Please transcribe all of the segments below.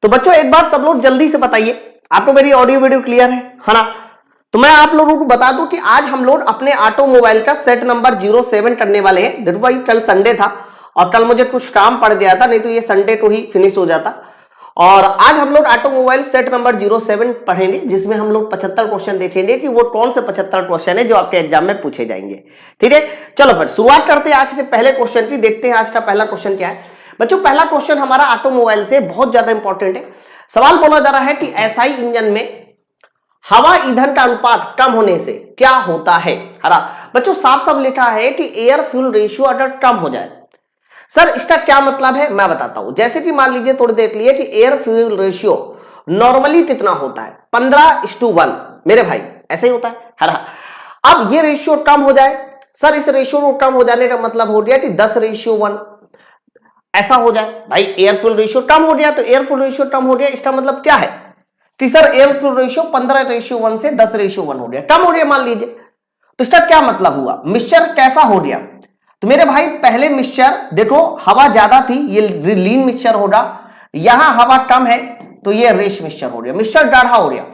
तो बच्चों एक बार सब लोग जल्दी से बताइए, आपको मेरी ऑडियो वीडियो क्लियर है ना? तो मैं आप लोगों को बता दूं कि आज हम लोग अपने ऑटोमोबाइल का सेट नंबर 07 करने वाले हैं। देखो भाई कल संडे था और कल मुझे कुछ काम पड़ गया था, नहीं तो ये संडे को ही फिनिश हो जाता। और आज हम लोग ऑटोमोबाइल सेट नंबर 07 पढ़ेंगे, जिसमें हम लोग 75 क्वेश्चन देखेंगे कि वो कौन से 75 क्वेश्चन है जो आपके एग्जाम में पूछे जाएंगे। ठीक है, चलो फिर शुरुआत करते हैं आज के पहले क्वेश्चन की। देखते हैं आज का पहला क्वेश्चन क्या है। बच्चों पहला क्वेश्चन हमारा ऑटोमोबाइल से बहुत ज्यादा इंपॉर्टेंट है। सवाल बोला जा रहा है कि एसआई इंजन में हवा ईंधन का अनुपात कम होने से क्या होता है। हरा बच्चों साफ साफ लिखा है कि एयर फ्यूल रेशियो अगर कम हो जाए। सर इसका क्या मतलब है मैं बताता हूं। जैसे कि मान लीजिए थोड़ी देर के लिए कि एयर फ्यूल रेशियो नॉर्मली कितना होता है 15:1 मेरे भाई, ऐसे ही होता है। हरा अब ये रेशियो कम हो जाए, सर इस रेशियो को कम हो जाने का मतलब हो गया कि 10:1 ऐसा हो जाए। भाई एयर फ्यूल रेशियो कम हो गया तो एयर फ्यूल रेशियो कम हो गया, इसका मतलब क्या है कि सर एयर फ्यूल रेशियो 15:1 से 10:1 हो गया, कम हो गया मान लीजिए। तो इसका क्या मतलब हुआ, मिक्सचर कैसा हो गया। तो मेरे भाई पहले मिक्सचर देखो हवा ज्यादा थी, ये लीन मिक्सचर होगा, यहां हवा कम है तो ये रेस मिक्सचर हो गया, मिक्सचर गाढ़ा हो गया।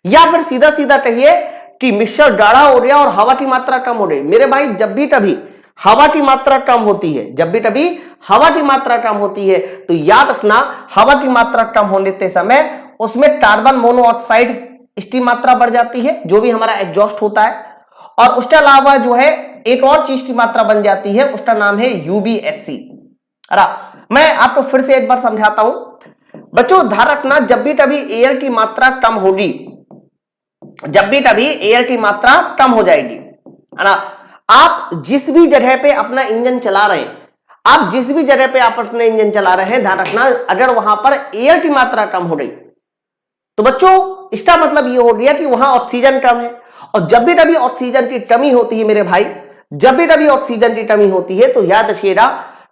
या फिर सीधा सीधा कहिए कि मिक्सचर गाढ़ा हो गया और हवा की मात्रा कम हो गई। मेरे भाई जब भी कभी हवा की मात्रा कम होती है, जब भी कभी हवा की मात्रा कम होती है तो याद रखना हवा की मात्रा कम होने के समय उसमें कार्बन मोनोऑक्साइड इसकी मात्रा बढ़ जाती है, जो भी हमारा एग्जॉस्ट होता है। और उसके अलावा जो है एक और चीज की मात्रा बन जाती है, उसका नाम है यूबीएससी। मैं आपको फिर से एक बार समझाता हूं। बच्चों ध्यान रखना जब भी कभी एयर की मात्रा कम होगी, जब भी कभी एयर की मात्रा कम हो जाएगी, है ना, आप जिस भी जगह पे अपना इंजन चला रहे हैं, आप जिस भी जगह पे आप अपने इंजन चला रहे हैं, ध्यान रखना अगर वहां पर एयर की मात्रा कम हो गई तो बच्चों इसका मतलब ये हो गया कि वहां ऑक्सीजन कम है। और जब भी कभी ऑक्सीजन की कमी होती है मेरे भाई, जब भी कभी ऑक्सीजन की कमी होती है तो याद रखिएगा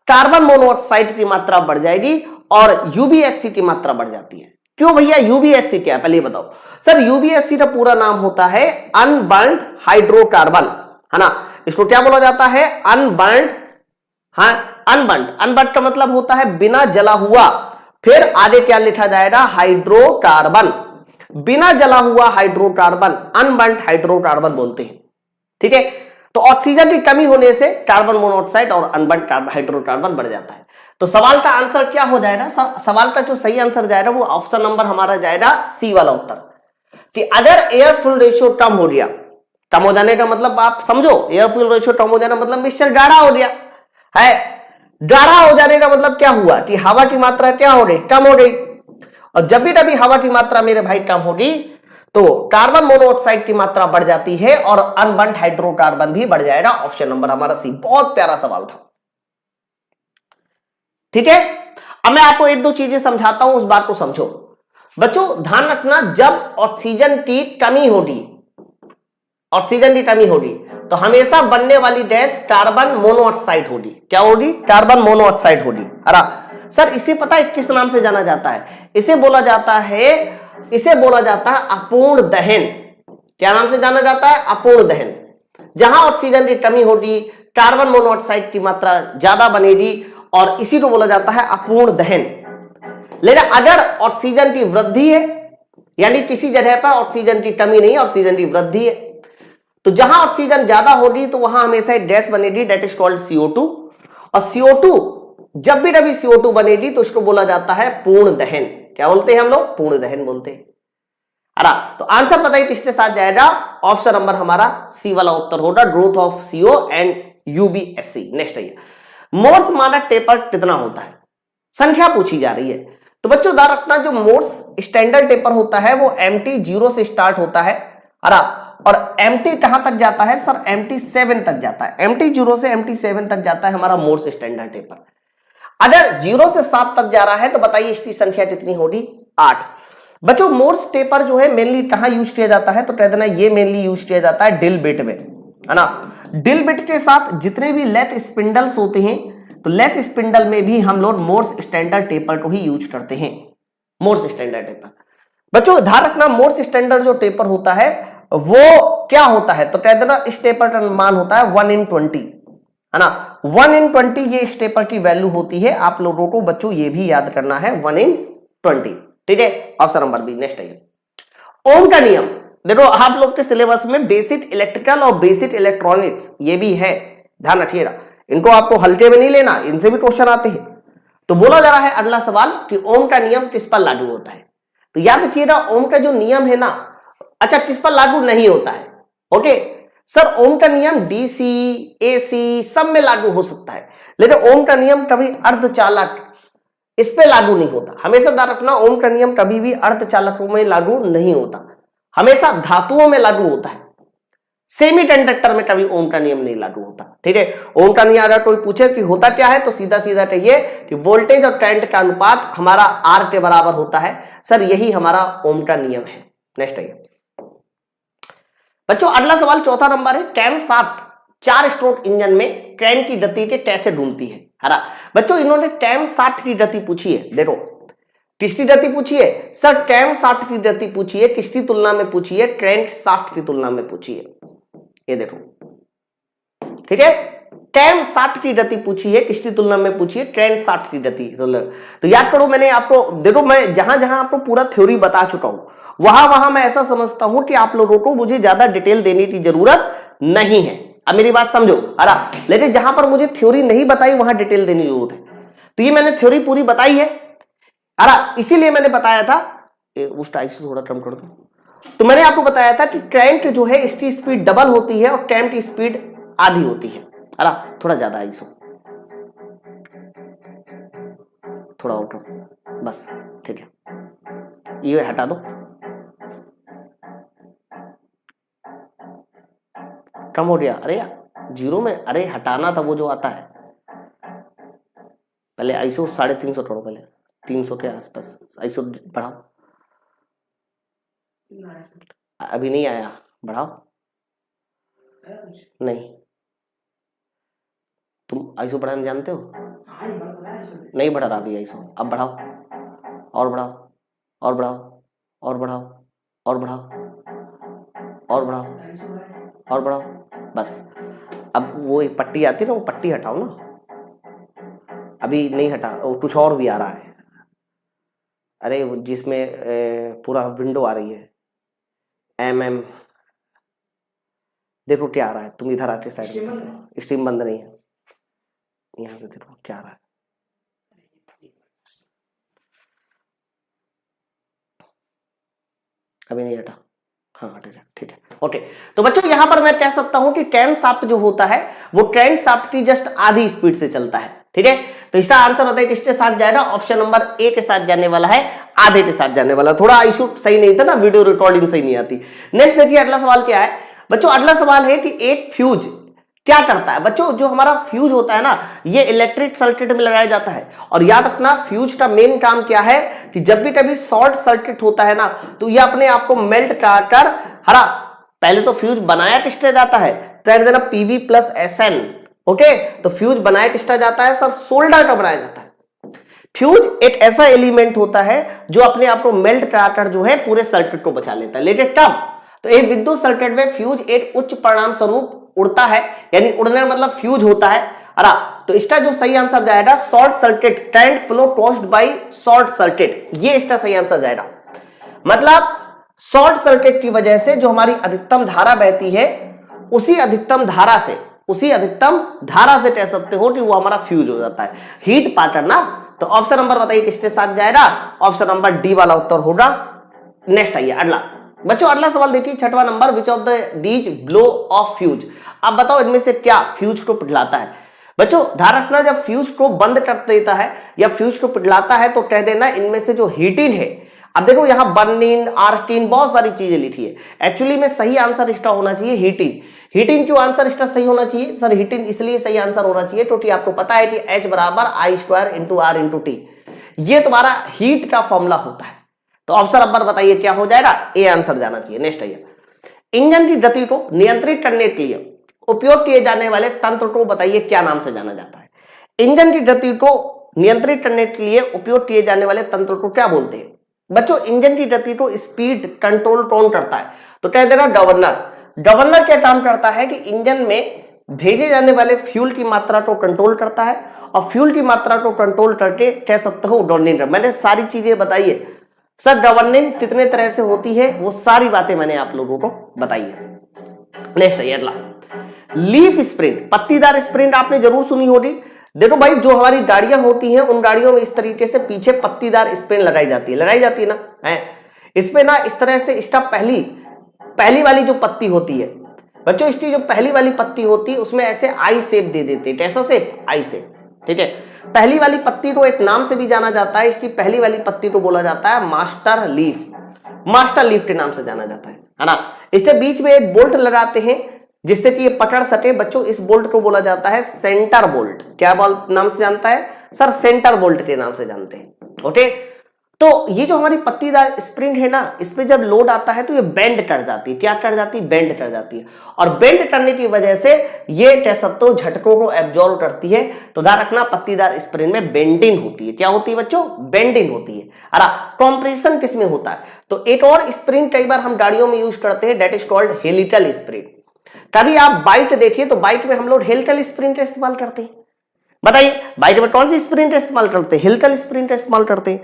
कार्बन मोनोऑक्साइड की मात्रा बढ़ जाएगी और यूबीएससी की मात्रा बढ़ जाती है। क्यों भैया यूबीएससी क्या है पहले बताओ। सर यूबीएससी का पूरा नाम होता है अनबर्न्ड हाइड्रोकार्बन, है ना, इसको क्या बोला जाता है अनबर्न्ड। हाँ अनबर्न्ड का मतलब होता है बिना जला हुआ, फिर आगे क्या लिखा जाएगा हाइड्रोकार्बन, बिना जला हुआ हाइड्रोकार्बन अनबर्न्ड हाइड्रोकार्बन बोलते हैं। ठीक है, तो ऑक्सीजन की कमी होने से कार्बन मोनोऑक्साइड और अनबर्न्ड हाइड्रोकार्बन बढ़ जाता है। तो सवाल का आंसर क्या हो जाएगा, सवाल का जो सही आंसर जाएगा वो ऑप्शन नंबर हमारा जाएगा सी वाला उत्तर, कि अगर एयर फ्यूल रेशियो कम हो गया, कम हो जाने का मतलब आप समझो, एयर फ्यूल रेशियो कम हो जाना मतलब मिक्सचर गाढ़ा हो गया है। गाढ़ा हो जाने का मतलब क्या हुआ कि हवा की मात्रा क्या हो गई कम हो गई। और जब भी कभी हवा की मात्रा मेरे भाई कम होगी तो कार्बन मोनोऑक्साइड की मात्रा बढ़ जाती है और अनबर्न्ड हाइड्रोकार्बन भी बढ़ जाएगा। ऑप्शन नंबर हमारा सी। बहुत प्यारा सवाल था। ठीक है, अब मैं आपको एक दो चीजें समझाता हूं, उस बात को समझो। बच्चों ध्यान रखना जब ऑक्सीजन की कमी होगी, ऑक्सीजन की कमी होगी तो हमेशा बनने वाली गैस कार्बन मोनोऑक्साइड होगी। क्या होगी, कार्बन मोनोऑक्साइड होगी। अरे सर इसे पता है किस नाम से जाना जाता है, इसे बोला जाता है अपूर्ण दहन। क्या नाम से जाना जाता है, अपूर्ण दहन। जहां ऑक्सीजन की कमी होगी कार्बन मोनोऑक्साइड की मात्रा ज्यादा बनेगी और इसी को बोला जाता है अपूर्ण दहन। लेकिन अगर ऑक्सीजन की वृद्धि है, यानी किसी जगह पर ऑक्सीजन की कमी नहीं, ऑक्सीजन की वृद्धि है, तो जहां ऑक्सीजन ज्यादा होगी तो वहां हमेशा एक गैस बनेगी, दैट इज कॉल्ड CO2। और CO2 जब भी कभी CO2 बनेगी तो उसको बोला जाता है पूर्ण दहन। क्या बोलते हैं हम लोग, पूर्ण दहन बोलते हैं। तो आंसर बताइए किसके साथ जाएगा, ऑप्शन नंबर हमारा सी वाला उत्तर होगा, ग्रोथ ऑफ CO एंड यूबीएससी। नेक्स्ट आइए, मोर्स मानक टेपर कितना होता है, संख्या पूछी जा रही है। तो बच्चों ध्यान रखना जो मोर्स स्टैंडर्ड टेपर होता है वो MT 0 से स्टार्ट होता है, और MT कहां तक जाता है सर, MT 7 तक जाता है। MT 0 से MT 7 तक जाता है हमारा मोर्स स्टैंडर्ड टेपर। अगर 0 से 7 तक जा रहा है तो बताइए इसकी संख्या कितनी होगी, 8। बच्चों मोर्स टेपर जो है मेनली कहां यूज किया जाता है, तो कह देना ये मेनली यूज किया जाता है ड्रिल बिट में, है ना। ड्रिल बिट के साथ जितने भी लेथ स्पिंडल्स होते हैं तो लेथ स्पिंडल में भी हम लोग मोर्स स्टैंडर्ड टेपर को ही यूज करते हैं, मोर्स स्टैंडर्ड टेपर। बच्चों ध्यान रखना मोर्स स्टैंडर्ड जो टेपर होता है वो क्या होता है, तो कह देना इस टेपर का मान होता है 1/20, है ना। 1/20 ये इस टेपर की वैल्यू होती है। आप लोगों को बच्चों ये भी याद करना है 1/20। 20। ठीक है, ऑप्शन नंबर बी। नेक्स्ट आइए, ओम का नियम। देखो आप लोग के सिलेबस में बेसिक इलेक्ट्रिकल और बेसिक इलेक्ट्रॉनिक्स ये भी है, ध्यान रखिएगा, इनको आपको हल्के में नहीं लेना, इनसे भी क्वेश्चन आते हैं। तो बोला जा रहा है अगला सवाल कि ओम का नियम किस पर लागू होता है। तो याद रखिएगा ओम का जो नियम है ना, अच्छा किस पर लागू नहीं होता है। ओके सर, ओम का नियम डीसी एसी सब में लागू हो सकता है, लेकिन ओम का नियम कभी अर्धचालक इस पे लागू नहीं होता। हमेशा ध्यान रखना, ओम का नियम कभी भी अर्धचालकों में लागू नहीं होता, हमेशा धातुओं में लागू होता है। सेमीकंडक्टर में कभी ओम का नियम नहीं लागू होता। ठीक है, ओम का नियम अगर कोई पूछे कि होता क्या है तो सीधा सीधा कहिए कि वोल्टेज और करंट का अनुपात हमारा आर के बराबर होता है। सर यही हमारा ओम का नियम है। नेक्स्ट आइए बच्चों, अगला सवाल चौथा नंबर है, कैमशाफ्ट 4 स्ट्रोक इंजन में ट्रेन की गति के कैसे ढूंढती है। हरा बच्चों, इन्होंने कैमशाफ्ट की गति पूछी है। देखो किसकी गति पूछी है सर, कैमशाफ्ट की गति पूछी है, किसकी तुलना में पूछी है, क्रैंकशाफ्ट की तुलना में पूछी है। ये देखो, ठीक है, कैमशाफ्ट की गति पूछी है, किसकी तुलना में पूछी है, क्रैंकशाफ्ट की गति। तो याद करो, मैंने आपको देखो, मैं जहां जहां आपको पूरा थ्योरी बता चुका हूं, वहां वहां मैं ऐसा समझता हूं कि आप लोगों को मुझे ज्यादा डिटेल देने की जरूरत नहीं है। अब मेरी बात समझो, अरे लेकिन जहां पर मुझे थ्योरी नहीं बताई वहां डिटेल देने की जरूरत है। तो ये मैंने थ्योरी पूरी बताई है, अरे इसीलिए मैंने बताया था, उस टाइप से थोड़ा कम कर दो। तो मैंने आपको बताया था कि क्रैंक जो है इसकी स्पीड डबल होती है और कैम की स्पीड आधी होती है। अरे थोड़ा ज्यादा आइसो, थोड़ा और कम, बस ठीक है, ये हटा दो, कम हो गया। अरे जीरो में, अरे हटाना था वो जो आता है, पहले आइसो 350 करो, पहले 300 के आसपास आइसो बढ़ाओ। अभी नहीं आया, बढ़ाओ। नहीं, तुम आइसो बढ़ाना जानते हो? नहीं बढ़ा रहा अभी आइसो, अब बढ़ाओ, और बढ़ाओ, और बढ़ाओ, और बढ़ाओ, और बढ़ाओ, और बढ़ाओ, और बढ़ाओ, बस। अब वो एक पट्टी आती है ना, वो पट्टी हटाओ ना, अभी नहीं हटा, कुछ और भी आ रहा है। अरे वो जिसमें पूरा विंडो आ रही है, एम देखो क्या आ रहा है, तुम इधर आके साइड में, स्ट्रीम बंद नहीं है, यहां से देखो क्या आ रहा है। अभी नहीं हटा, हाँ हटेगा, ठीक है, ओके। तो बच्चों यहां पर मैं कह सकता हूं कि क्रैंकशाफ्ट जो होता है वो क्रैंकशाफ्ट की जस्ट आधी स्पीड से चलता है। ठीक है, तो इसका आंसर होता है किसके साथ जाएगा, ऑप्शन नंबर ए के साथ जाने वाला है, आधे के साथ जाने वाला। थोड़ा इशू सही नहीं था ना, वीडियो रिकॉर्डिंग सही नहीं आती। नेक्स्ट देखिए अगला सवाल क्या है बच्चों, अगला सवाल है कि एक फ्यूज क्या करता है। बच्चों जो हमारा फ्यूज होता है ना, ये इलेक्ट्रिक सर्किट में लगाया जाता है, और याद रखना फ्यूज का मेन काम क्या है कि जब भी कभी शॉर्ट सर्किट होता है ना, तो ये अपने आप को मेल्ट कर हरा, पहले तो फ्यूज बनाया किससे जाता है, तो देना पीवी प्लस एसएन। ओके, तो फ्यूज बनाया किसका जाता है सर, सोल्डर का बनाया जाता है। फ्यूज एक ऐसा एलिमेंट होता है जो अपने आप को मेल्ट कराकर जो है पूरे सर्किट को बचा लेता है, लेकिन कब, तो एक विद्युत सर्किट में फ्यूज एक उच्च परिणाम स्वरूप उड़ता है, यानी उड़ने का मतलब फ्यूज होता है। अरा तो इसका जो सही आंसर जाएगा short circuit, current flow caused by short circuit, ये इसका सही आंसर जाएगा। मतलब शॉर्ट सर्किट की वजह से जो हमारी अधिकतम धारा बहती है, उसी अधिकतम धारा से कह सकते हो कि वो हमारा फ्यूज हो जाता है, हीट पार्टर ना। तो ऑप्शन नंबर बताइए किसके साथ जाएगा, ऑप्शन नंबर डी वाला उत्तर होगा। नेक्स्ट आइए अगला बच्चों, अगला सवाल देखिए छठवां number, which of the these blow of fuse. अब बताओ इनमें से क्या फ्यूज को पिघलाता है। बच्चों ध्यान रखना, जब फ्यूज को बंद कर देता है या फ्यूज को पिघलाता है तो कह देना इनमें से जो हीटिन है। अब देखो यहां बर्निन, आर्किन, बहुत सारी चीजें लिखी है, एक्चुअली में सही आंसर इसका होना चाहिए हीटिन। हीटिन क्यों आंसर इसका सही होना चाहिए सर, हीटिन इसलिए सही आंसर होना चाहिए क्योंकि आपको पता है कि H बराबर I² into R into T, ये तुम्हारा हीट का फॉर्मूला होता है। तो ऑप्शन नंबर बताइए क्या हो जाएगा, ए आंसर जाना चाहिए। नेक्स्ट आइए, इंजन की गति को नियंत्रित करने के लिए उपयोग किए जाने वाले तंत्र को बताइए क्या नाम से जाना जाता है। इंजन की गति को नियंत्रित करने के लिए उपयोग किए जाने वाले तंत्र को क्या बोलते हैं। बच्चों इंजन की गति को स्पीड कंट्रोल कौन करता है, तो कह देना गवर्नर। गवर्नर क्या काम करता है कि इंजन में भेजे जाने वाले फ्यूल की मात्रा को कंट्रोल करता है और फ्यूल की मात्रा को कंट्रोल करके कह सकते हो गवर्निंग। मैंने सारी चीजें बताई है सर, गवर्निंग कितने तरह से होती है वो सारी बातें मैंने आप लोगों को बताई है। नेक्स्ट है अगला, लीफ स्प्रिंट, पत्तीदार स्प्रिंट आपने जरूर सुनी होगी। देखो भाई, जो हमारी गाड़ियां होती हैं उन गाड़ियों में इस तरीके से पीछे पत्तीदार स्प्रिंट लगाई जाती है ना, है इसमें ना इस तरह से इसका पहली वाली जो पत्ती होती है बच्चों, इसकी जो पहली वाली पत्ती होती है उसमें ऐसे आई शेप दे देते हैं। कैसा शेप? आई शेप। ठीक है, पहली वाली पत्ती को एक नाम से भी जाना जाता है, इसकी पहली वाली पत्ती को बोला जाता है मास्टर लीफ के नाम से जाना जाता है ना। इसके बीच में एक बोल्ट लगाते हैं जिससे कि ये पकड़ सके बच्चों। इस बोल्ट को बोला जाता है सेंटर बोल्ट। क्या नाम से जानता है सर? सेंटर बोल्ट के नाम से जानते हैं। ओके, तो ये जो हमारी पत्तीदार स्प्रिंग है ना, इस पे जब लोड आता है तो ये बेंड कर जाती है। क्या कर जाती है? बेंड कर जाती है। और बेंड करने की वजह से ये कह सकते हो झटकों को एब्जॉर्ब करती है। तो ध्यान रखना, पत्तीदार स्प्रिंग में बेंडिंग होती है। क्या होती है बच्चों? बेंडिंग होती है। अरे कॉम्प्रेशन किस में होता है? तो एक और स्प्रिंग कई बार हम गाड़ियों में यूज करते हैं, that is called helical spring. कभी आप बाइक देखिए तो बाइक में हम लोग हेलिकल स्प्रिंग का इस्तेमाल करते हैं। बताइए बाइक में कौन सी स्प्रिंग का इस्तेमाल करते हैं? हेलिकल स्प्रिंग का इस्तेमाल करते हैं।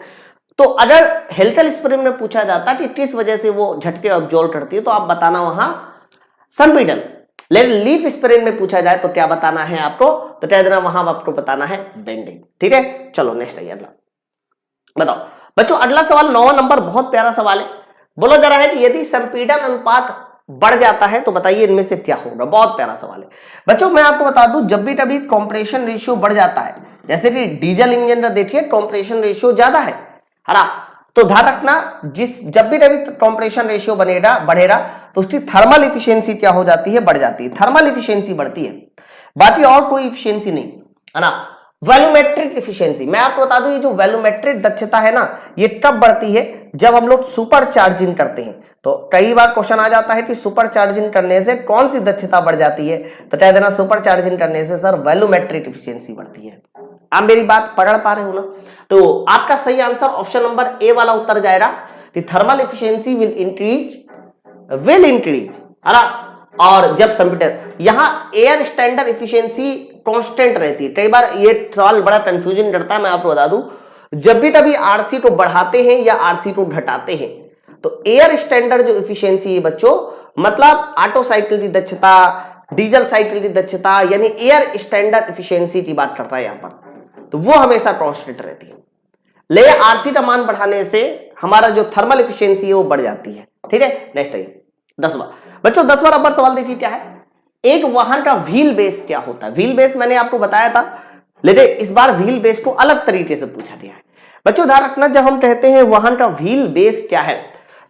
तो अगर हेलिकल स्प्रिंग में पूछा जाता कि किस वजह से वो झटके ऑब्जॉर्व करती है तो आप बताना वहां संपीड़न। लेकिन लीफ स्प्रिंग में पूछा जाए तो क्या बताना है आपको? तो कह देना वहां आपको बताना है बेंडिंग। ठीक है, चलो नेक्स्ट है अगला। बताओ बच्चों, अगला सवाल 9वां नंबर, बहुत प्यारा सवाल है। बोलो जरा है कि यदि संपीड़न अनुपात बढ़ जाता है तो बताइए इनमें से क्या होगा। बहुत प्यारा सवाल है बच्चों। मैं आपको बता दूं, जब भी कभी कंप्रेशन रेशियो बढ़ जाता है, जैसे कि डीजल इंजन का देखिए कंप्रेशन रेशियो ज्यादा है ना, तो ध्यान रखना जब भी कभी कंप्रेशन रेशियो बढ़ेगा तो उसकी थर्मल इफिशियंसी क्या हो जाती है? बढ़ जाती है। थर्मल इफिशियंसी बढ़ती है, बाकी और कोई इफिशियंसी नहीं, है ना। वैल्यूमेट्रिक इफिशियंसी, मैं आपको बता दूं ये जो वैल्यूमेट्रिक दक्षता है ना, ये कब बढ़ती है? जब हम लोग सुपर चार्जिंग करते हैं। तो कई बार क्वेश्चन आ जाता है कि सुपर चार्जिंग करने से कौन सी दक्षता बढ़ जाती है? तो कह देना सुपर चार्जिंग करने से सर वैल्यूमेट्रिक इफिशियंसी बढ़ती है। आप मेरी बात पकड़ पा रहे हो ना? तो आपका सही आंसर ऑप्शन नंबर ए वाला उत्तर जाएगा कि थर्मल इफिशियंसी विल इंक्रीज, है ना। और जब कंप्यूटर, यहां एयर स्टैंडर्ड इफिशियंसी कांस्टेंट रहती है। कई बार ये सवाल बड़ा कंफ्यूजन करता है, मैं आपको बता दूं, जब भी कभी आरसी को बढ़ाते हैं या आरसी को घटाते हैं तो एयर स्टैंडर्ड जो इफिशियंसी है बच्चों, मतलब ऑटो साइकिल की दक्षता, डीजल साइकिल की दक्षता, यानी एयर स्टैंडर्ड इफिशियंसी की बात करता है यहां पर, तो वो हमेशा कांस्टेंट रहती है। ले आरसी का मान बढ़ाने से हमारा जो थर्मल इफिशियंसी है वो बढ़ जाती है। ठीक है, नेक्स्ट है 10वां बच्चों। 10वां नंबर सवाल देखिए क्या है, एक वाहन का व्हील बेस क्या होता है? व्हील बेस मैंने आपको बताया था, लेकिन इस बार व्हील बेस को अलग तरीके से पूछा गया है। बच्चों ध्यान रखना, जब हम कहते हैं वाहन का व्हील बेस क्या है,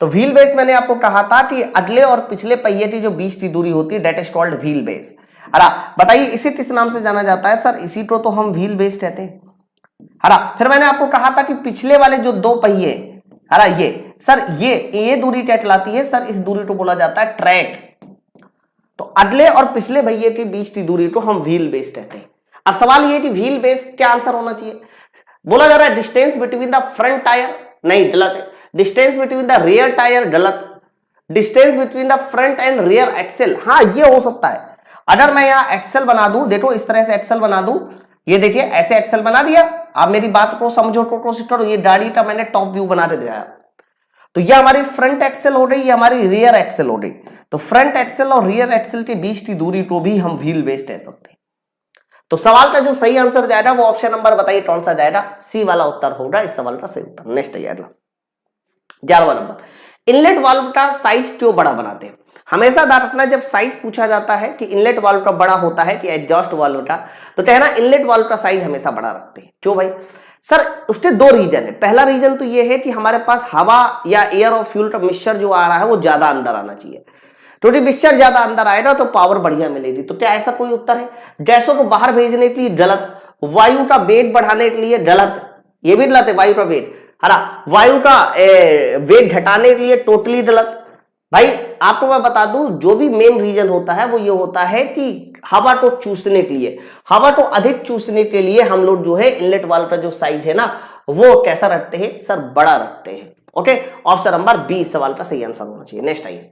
तो व्हील बेस मैंने आपको कहा था कि अगले और पिछले पहिए की जो बीच की दूरी होती है, that is called wheel base. अरे बताइए इसे किस नाम से जाना जाता है? सर इसी को तो हम व्हील बेस कहते हैं। हरा, फिर मैंने आपको कहा था कि पिछले वाले जो दो पहिए, हरा ये दूरी क्या कहलाती है? सर इस दूरी को बोला जाता है ट्रैक। तो अगले और पिछले पहिए के बीच की दूरी को हम व्हील बेस कहते हैं। अब सवाल ये कि व्हील बेस क्या आंसर होना चाहिए? बोला जा रहा है distance between the front tyre, नहीं गलत है। Distance between the rear tyre, गलत। Distance between the front and rear axle, हाँ ये हो सकता है। अगर मैं यहां एक्सेल बना दूं, देखो इस तरह से एक्सेल बना दूं, ये देखिए ऐसे एक्सेल बना दिया। आप मेरी बात को समझो, कोशिश करो, ये गाड़ी का मैंने टॉप व्यू बना दे दिया, तो ये हमारी फ्रंट एक्सेल हो गई, ये हमारी रियर एक्सेल हो गई। तो फ्रंट एक्सेल और रियर एक्सेल के बीच की दूरी को भी हम व्हील बेस कह सकते हैं। तो सवाल का जो सही आंसर जाएगा वो ऑप्शन नंबर बताइए कौन सा जाएगा? सी वाला उत्तर होगा इस सवाल का सही उत्तर। नेक्स्ट है 11वां नंबर, इनलेट वाल्व का साइज क्यों बड़ा बनाते हैं? हमेशा ध्यान रखना, जब साइज पूछा जाता है कि इनलेट वाल्व का बड़ा होता है कि एग्जॉस्ट वाल्व का, तो कहना इनलेट वाल्व का साइज हमेशा बड़ा रखते हैं। क्यों भाई? सर उसके दो रीजन है। पहला रीजन तो ये है कि हमारे पास हवा या एयर और फ्यूल का मिक्सचर जो आ रहा है वो ज्यादा अंदर आना चाहिए। क्योंकि मिक्सचर ज्यादा अंदर आएगा तो पावर बढ़िया मिलेगी। तो क्या ऐसा कोई उत्तर है? गैसों को बाहर भेजने के लिए गलत, वायु का वेग बढ़ाने के लिए गलत, ये भी गलत है। वायु का वेग, वायु का वेग घटाने के लिए टोटली गलत। भाई आपको मैं बता दूं, जो भी मेन रीजन होता है वो ये होता है कि हवा को चूसने के लिए, हवा को अधिक चूसने के लिए हम लोग जो है इनलेट वाल्व का जो साइज है ना वो कैसा रखते हैं? सर बड़ा रखते हैं। ओके, ऑप्शन नंबर बी सवाल का सही आंसर होना चाहिए। नेक्स्ट आइए,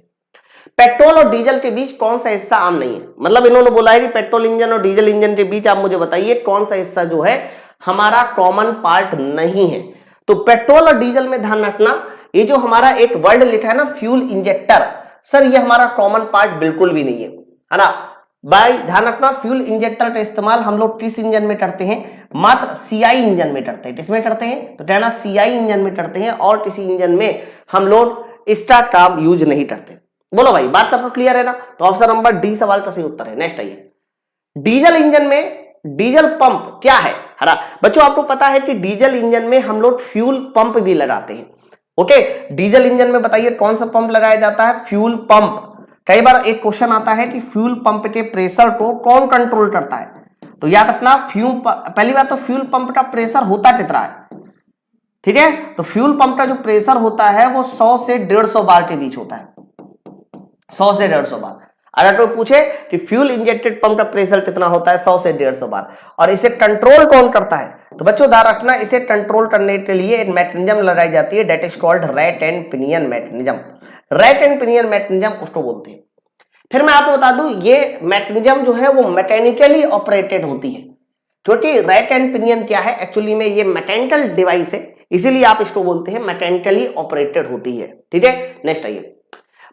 पेट्रोल और डीजल के बीच कौन सा हिस्सा आम नहीं है? मतलब इन्होंने बोला है कि पेट्रोल इंजन और डीजल इंजन के बीच आप मुझे बताइए कौन सा हिस्सा जो है हमारा कॉमन पार्ट नहीं है। तो पेट्रोल और डीजल में ध्यान रखना, ये जो हमारा एक वर्ड लिखा है ना फ्यूल इंजेक्टर, सर ये हमारा कॉमन पार्ट बिल्कुल भी नहीं है ना भाई। ध्यान रखना, फ्यूल इंजेक्टर का इस्तेमाल हम लोग किस इंजन में करते हैं? मात्र सीआई इंजन में करते हैं। किसमें करते हैं? तो कहना सीआई इंजन में करते हैं, और किसी इंजन में हम लोग इसका काम यूज नहीं करते। बोलो भाई, बात सबको क्लियर है ना? तो ऑप्शन नंबर डी सवाल का सही उत्तर है। नेक्स्ट आइए, डीजल इंजन में डीजल पंप क्या है? हरा बच्चों, आपको पता है कि डीजल इंजन में हम लोग फ्यूल पंप भी लगाते हैं। ओके, डीजल इंजन में बताइए कौन सा पंप लगाया जाता है? Fuel pump. कई बार एक क्वेश्चन आता है कि फ्यूल पंप के प्रेशर को कौन कंट्रोल करता है? तो याद रखना, पहली बात तो फ्यूल पंप का प्रेशर होता कितना है? ठीक है, तो फ्यूल पंप का जो प्रेशर होता है वो 100 से 150 बार के बीच होता है। 100 से 150 बार। अगर कोई पूछे कि फ्यूल इंजेक्टेड पंप का प्रेशर कितना होता है? 100 से 150 बार। और इसे कंट्रोल कौन करता है? तो बच्चों ध्यान रखना, इसे कंट्रोल करने के लिए एक मैकेनिज्म लगाई जाती है, that is called rat and pinion mechanism. Rat and pinion mechanism उसको बोलते हैं। फिर मैं आपको बता दूं, ये मैकेनिज्म जो है वो मैकेनिकली ऑपरेटेड होती है, क्योंकि रैट एंड पिनियन क्या है? एक्चुअली में ये मैकेनिकल डिवाइस है, इसीलिए आप इसको बोलते हैं मैकेनिकली ऑपरेटेड होती है। ठीक है, नेक्स्ट आइए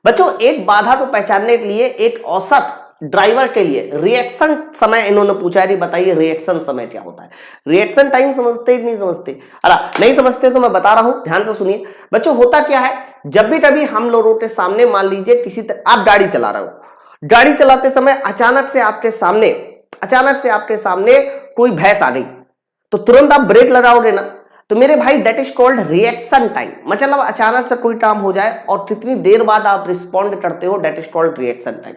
बच्चों, एक बाधा को पहचानने के लिए एक औसत ड्राइवर के लिए रिएक्शन समय इन्होंने पूछा है। बताइए रिएक्शन समय क्या होता है? रिएक्शन टाइम समझते ही नहीं समझते? अरे नहीं समझते तो मैं बता रहा हूं, ध्यान से सुनिए बच्चों। होता क्या है, जब भी कभी हम लोगों के सामने मान लीजिए किसी आप गाड़ी चला रहे हो, गाड़ी चलाते समय अचानक से आपके सामने कोई भैंस आ गई, तो तुरंत आप ब्रेक लगाओगे ना? तो मेरे भाई that is called reaction time. मतलब अचानक से कोई काम हो जाए और कितनी देर बाद आप रिस्पॉन्ड करते हो, that is called reaction time.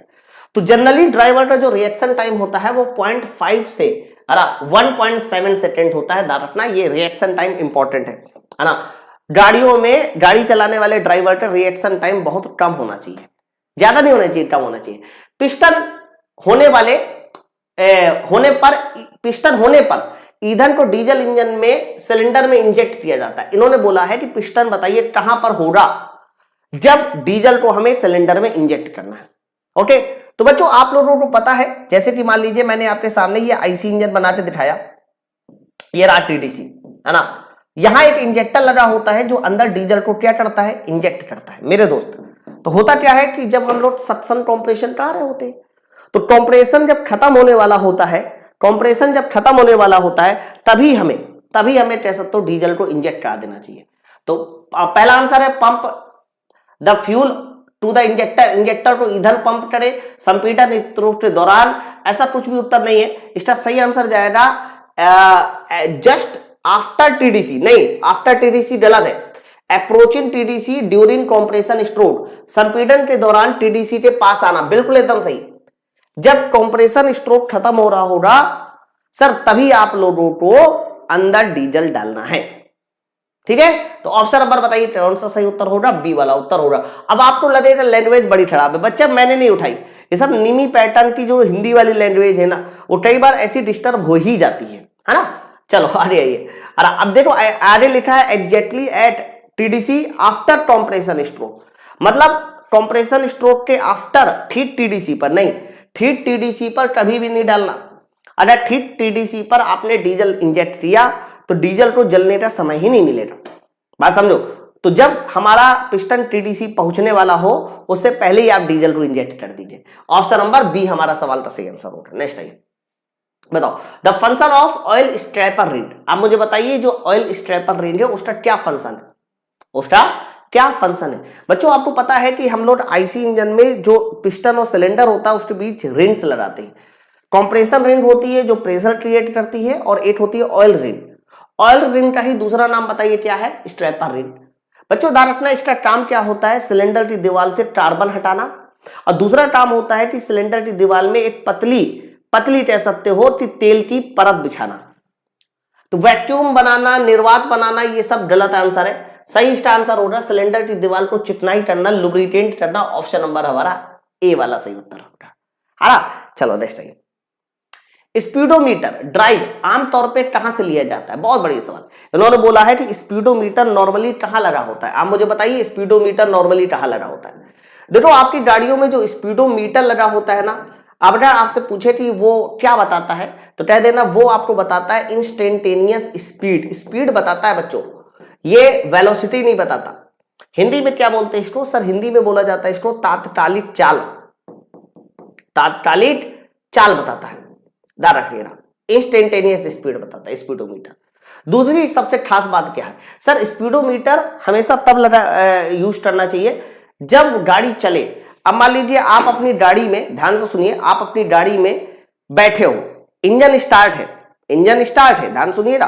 तो जनरली ड्राइवर का जो रिएक्शन टाइम होता है वो 0.5 से 1.7 सेकेंड होता है। ध्यान रखना, ये रिएक्शन टाइम इंपॉर्टेंट है ना। गाड़ियों में गाड़ी चलाने वाले ड्राइवर का रिएक्शन टाइम बहुत कम होना चाहिए, ज्यादा नहीं होना चाहिए, कम होना चाहिए। पिस्टन होने पर ईंधन को डीजल इंजन में सिलेंडर में इंजेक्ट किया जाता है। इन्होंने बोला है कि पिस्टन बताइए कहां पर होगा जब डीजल को हमें सिलेंडर में इंजेक्ट करना है। ओके, तो बच्चों आप लोगों को पता है, जैसे कि मान लीजिए मैंने आपके सामने ये आईसी इंजन बना के दिखाया, ये रहा टीडीसी, है ना। यहां एक इंजेक्टर लगा होता है जो अंदर डीजल को क्या करता है? इंजेक्ट करता है मेरे दोस्त। तो होता क्या है कि जब हम लोग सक्शन कंप्रेशन कर रहे होते हैं, तो कंप्रेशन जब खत्म होने वाला होता है, तभी हमें कह सकते हो डीजल को इंजेक्ट करा देना चाहिए। तो पहला आंसर है pump the fuel to the injector को ईंधन पंप करे संपीड़न के दौरान। ऐसा कुछ भी उत्तर नहीं है, इसका सही आंसर जाएगा जस्ट आफ्टर टीडीसी। नहीं, आफ्टर टीडीसी गलत है। Approaching TDC during compression stroke, संपीड़न के दौरान टीडीसी के पास आना, बिल्कुल एकदम सही। जब कंप्रेशन स्ट्रोक खत्म हो रहा होगा सर, तभी आप लोगों को अंदर डीजल डालना है। ठीक है, तो ऑप्शन नंबर बताइए कौन सा सही उत्तर होगा? बी वाला उत्तर होगा। अब आपको लगेगा लैंग्वेज बड़ी खराब है, बच्चा मैंने नहीं उठाई, ये सब निमी पैटर्न की जो हिंदी वाली लैंग्वेज है ना, वो कई बार ऐसी डिस्टर्ब हो ही जाती है ना। चलो आगे आइए। अब देखो आगे लिखा है exactly at TDC after compression stroke, मतलब कंप्रेशन स्ट्रोक के आफ्टर, ठीक टीडीसी पर नहीं, ठीक टीडीसी पर कभी भी नहीं डालना। अगर ठीक टीडीसी पर आपने डीजल इंजेक्ट किया तो डीजल को जलने का समय ही नहीं मिलेगा, बात समझो। तो जब हमारा पिस्टन टीडीसी पहुंचने वाला हो उससे पहले ही आप डीजल को इंजेक्ट कर दीजिए। ऑप्शन नंबर बी हमारा सवाल का सही आंसर होगा। नेक्स्ट आइए, बताओ the function of oil scraper ring. आप मुझे बताइए जो ऑयल स्ट्रैपर रिंग है उसका क्या फंक्शन है? बच्चों आपको पता है कि हम लोग आईसी इंजन में जो पिस्टन और सिलेंडर होता है उसके बीच रिंग्स लगाते हैं। कंप्रेशन रिंग होती है जो प्रेशर क्रिएट करती है, और एक होती है ऑयल रिंग। ऑयल रिंग का ही दूसरा नाम बताइए क्या है? स्ट्रैपर रिंग। बच्चों ध्यान रखना, इसका काम क्या होता है? सिलेंडर की दीवार से कार्बन हटाना, और दूसरा काम होता है कि सिलेंडर की दीवार में एक पतली कह सकते हो कि तेल की परत बिछाना। तो वैक्यूम बनाना, निर्वात बनाना, ये सब गलत आंसर है। सही इसका आंसर होगा सिलेंडर की दीवार को चिकनाई करना, लुब्रिकेट करना। ऑप्शन नंबर हमारा ए वाला सही उत्तर होगा। हाँ, चलो नेक्स्ट आइए। स्पीडोमीटर ड्राइव आमतौर पे कहां से लिया जाता है? बहुत बढ़िया सवाल। इन्होंने बोला है कि स्पीडोमीटर नॉर्मली कहां लगा होता है। आप मुझे बताइए स्पीडोमीटर नॉर्मली कहां लगा होता है? देखो आपकी गाड़ियों में जो स्पीडोमीटर लगा होता है ना, अब अगर आपसे पूछे कि वो क्या बताता है तो कह देना वो आपको बताता है इंस्टेंटेनियस स्पीड, स्पीड बताता है बच्चों, ये वेलोसिटी नहीं बताता। हिंदी में क्या बोलते हैं इसको सर? हिंदी में बोला जाता है इसको तात्कालिक चाल, तात्कालिक चाल बताता है, ध्यान रखिएगा। इंस्टेंटेनियस स्पीड बताता है स्पीडोमीटर। दूसरी सबसे खास बात क्या है सर? स्पीडोमीटर हमेशा तब यूज करना चाहिए जब गाड़ी चले। अब मान लीजिए आप अपनी गाड़ी में, ध्यान से सुनिए, आप अपनी गाड़ी में बैठे हो, इंजन स्टार्ट है, इंजन स्टार्ट है, ध्यान सुनिएगा,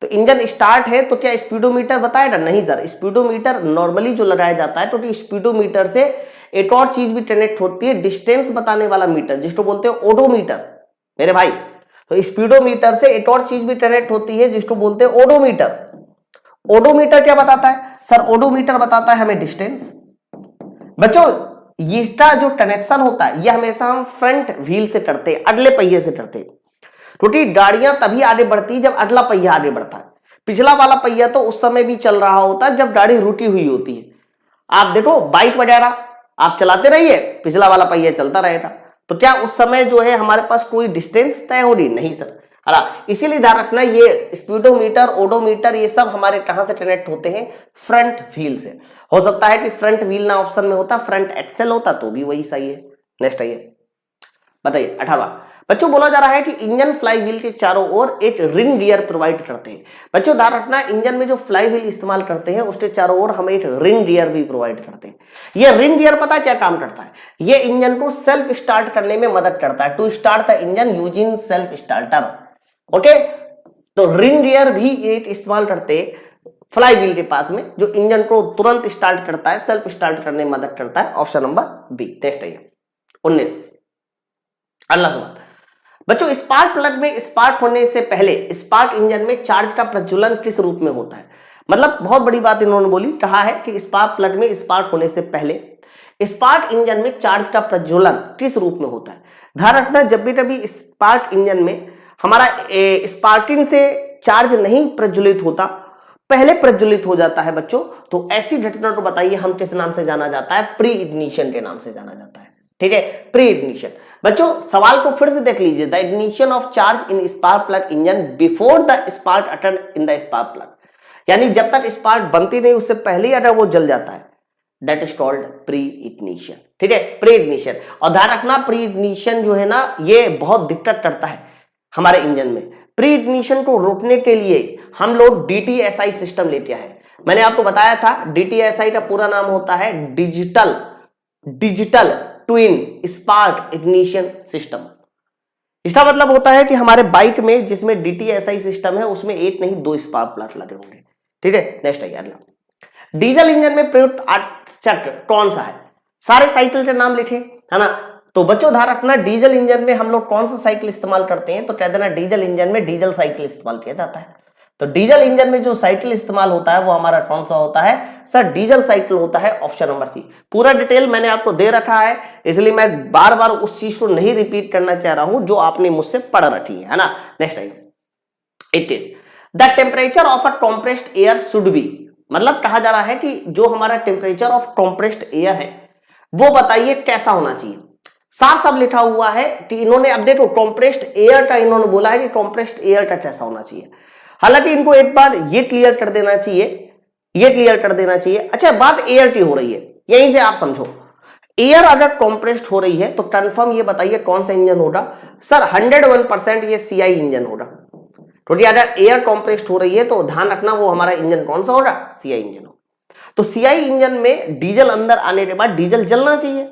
तो इंजन स्टार्ट है तो क्या स्पीडोमीटर बताएगा? नहीं सर, स्पीडोमीटर नॉर्मली जो लगाया जाता है तो स्पीडोमीटर से एक और चीज भी कनेक्ट होती है, डिस्टेंस बताने वाला मीटर, जिसको बोलते हैं ओडोमीटर मेरे भाई। तो स्पीडोमीटर से एक और चीज भी कनेक्ट होती है जिसको बोलते हैं ओडोमीटर। ओडोमीटर क्या बताता है सर? ओडोमीटर बताता है हमें डिस्टेंस। बच्चों इसका जो कनेक्शन होता है ये हमेशा हम फ्रंट व्हील से करते हैं, अगले पहिए से करते हैं, क्योंकि गाड़ियां तभी आगे बढ़ती है जब अगला पहिया आगे बढ़ता है। पिछला वाला पहिया तो उस समय भी चल रहा होता है जब गाड़ी रुकी हुई होती है। आप देखो बाइक वगैरह आप चलाते रहिए, पिछला वाला पहिया चलता रहेगा, तो क्या उस समय जो है हमारे पास कोई डिस्टेंस तय हो रही? नहीं सर। इसीलिए ध्यान रखना ये स्पीडोमीटर, ओडोमीटर ये सब हमारे कहां से कनेक्ट होते हैं? फ्रंट व्हील से। हो सकता है कि फ्रंट व्हील ना ऑप्शन में होता, फ्रंट एक्सेल होता तो भी वही सही है। नेक्स्ट आइए, बताइए 18वां। बच्चों बोला जा रहा है कि इंजन फ्लाई व्हील के चारों ओर एक रिंग गियर प्रोवाइड करते हैं। बच्चों ध्यान रखना, इंजन में जो फ्लाई व्हील इस्तेमाल करते हैं उसके चारों ओर हम एक रिंग गियर भी प्रोवाइड करते हैं। यह रिंग गियर पता क्या काम करता है? यह इंजन को सेल्फ स्टार्ट करने में मदद करता है, to start the engine using self starter. Okay, तो रिंग गियर भी एक इस्तेमाल करते हैं फ्लाई व्हील के पास में, जो इंजन को तुरंत स्टार्ट करता है, सेल्फ स्टार्ट करने में मदद करता है। Option number B. टेस्ट आइए 19, अगला सवाल। बच्चों स्पार्क प्लग में स्पार्क होने से पहले स्पार्क इंजन में चार्ज का प्रज्वलन किस रूप में होता है? मतलब बहुत बड़ी बात इन्होंने बोली, कहा है कि स्पार्क प्लग में स्पार्क होने से पहले स्पार्क इंजन में चार्ज का प्रज्वलन किस रूप में होता है? ध्यान रखना, जब भी कभी स्पार्क इंजन में हमारा स्पार्किंग से चार्ज नहीं प्रज्वलित होता, पहले प्रज्वलित हो जाता है बच्चों, तो ऐसी घटना को बताइए हम किस नाम से जाना जाता है? प्री इग्निशन के नाम से जाना जाता है। ठीक है, प्री इग्निशन। बच्चों सवाल को फिर से देख लीजिए, the ignition of charge in spark plug engine before the spark अटर्न इन द स्पार्क प्लग, यानी जब तक स्पार्क बनती नहीं उससे पहले ही अगर वो जल जाता है, that is called pre ignition. ठीक है, प्री इग्निशन। और ध्यान रखना प्री इग्निशन जो है ना ये बहुत दिक्कत करता है हमारे इंजन में। प्री इग्निशन को रोकने के लिए हम लोग DTSI सिस्टम लेते हैं। मैंने आपको बताया था DTSI का पूरा नाम होता है digital twin spark ignition system. इसका मतलब होता है कि हमारे बाइक में जिसमें DTSI सिस्टम है उसमें एक नहीं दो स्पार्क प्लग लगे होंगे। ठीक है, नेक्स्ट है अगला। डीजल इंजन में प्रयुक्त चक्र कौन सा है? सारे साइकिल के नाम लिखे, है ना? तो बच्चों ध्यान रखना, डीजल इंजन में हम लोग कौन सा साइकिल इस्तेमाल करते हैं? तो कह देना डीजल इंजन में डीजल साइकिल इस्तेमाल किया जाता है। तो डीजल इंजन में जो साइकिल इस्तेमाल होता है वो हमारा कौन सा होता है सर? डीजल साइकिल होता है। Option number C. पूरा डिटेल मैंने आपको दे रखा है, इसलिए मैं बार बार उस चीज को नहीं रिपीट करना चाह रहा हूं जो आपने मुझसे पढ़ रखी है ना? नेक्स्ट आइए, it is the temperature of a compressed air should be, मतलब कहा जा रहा है कि जो हमारा टेम्परेचर ऑफ कॉम्प्रेस्ड एयर है वो बताइए कैसा होना चाहिए। साफ साफ लिखा हुआ है कि इन्होंने, अब देखो कॉम्प्रेस्ड एयर का इन्होंने बोला है कि कॉम्प्रेस्ड एयर का कैसा होना चाहिए। हालांकि इनको एक बार ये क्लियर कर देना चाहिए, ये क्लियर कर देना चाहिए। अच्छा, बात एयर की हो रही है, यहीं से आप समझो, एयर अगर कॉम्प्रेस्ड हो रही है तो कंफर्म ये बताइए कौन सा इंजन होगा सर? 101% ये CI इंजन होगा, क्योंकि अगर एयर कॉम्प्रेस्ड हो रही है तो ध्यान रखना वो हमारा इंजन कौन सा होगा? CI इंजन हो। तो CI इंजन में डीजल अंदर आने के बाद डीजल जलना चाहिए।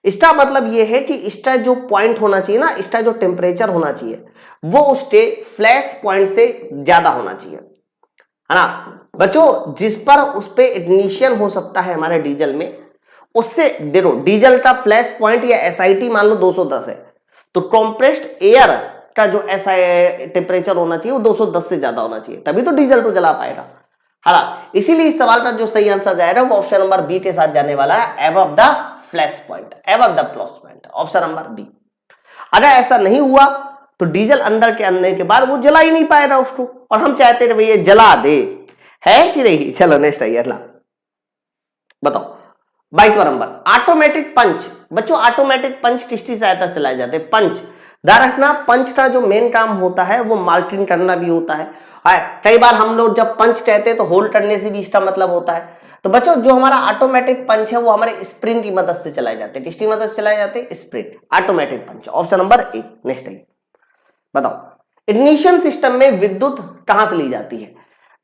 इसका मतलब यह है कि इसका जो पॉइंट होना चाहिए ना, इसका जो टेम्परेचर होना चाहिए वो उसके फ्लैश पॉइंट से ज्यादा होना चाहिए, है ना बच्चों? जिस पर उस पे इग्निशन हो सकता है हमारे डीजल में, उससे देखो डीजल का फ्लैश पॉइंट या SIT मान लो 210 है, तो कॉम्प्रेस्ड एयर का जो टेम्परेचर होना चाहिए वो 210 से ज्यादा होना चाहिए, तभी तो डीजल को जला पाएगा। हाँ, इसीलिए इस सवाल का जो सही आंसर जाएगा वो ऑप्शन नंबर बी के साथ जाने वाला है, above the flash point, above the flash point, option number B. अगर ऐसा नहीं हुआ तो डीजल अंदर के आने के बाद वो जला ही नहीं पाएगा उसको, और हम चाहते हैं भैया जला दे, है कि नहीं? चलो नेक्स्ट आइए अगला, बताओ 22वां नंबर ऑटोमेटिक पंच। बच्चों ऑटोमेटिक पंच किसकी सहायता से लाए जाते हैं? पंच। ध्यान रखना पंच का जो मेन काम होता है वो मार्किंग करना भी होता है। कई बार हम लोग जब पंच कहते हैं तो होल्ड करने से भी इसका मतलब होता है। तो बच्चों जो हमारा ऑटोमेटिक पंच है वो हमारे स्प्रिंग की मदद से चलाए जाते हैं। किसकी मदद से चलाए जाते हैं? Spring, automatic punch. Option number A. Next है, बताओ इग्निशन सिस्टम में विद्युत कहां से ली जाती है?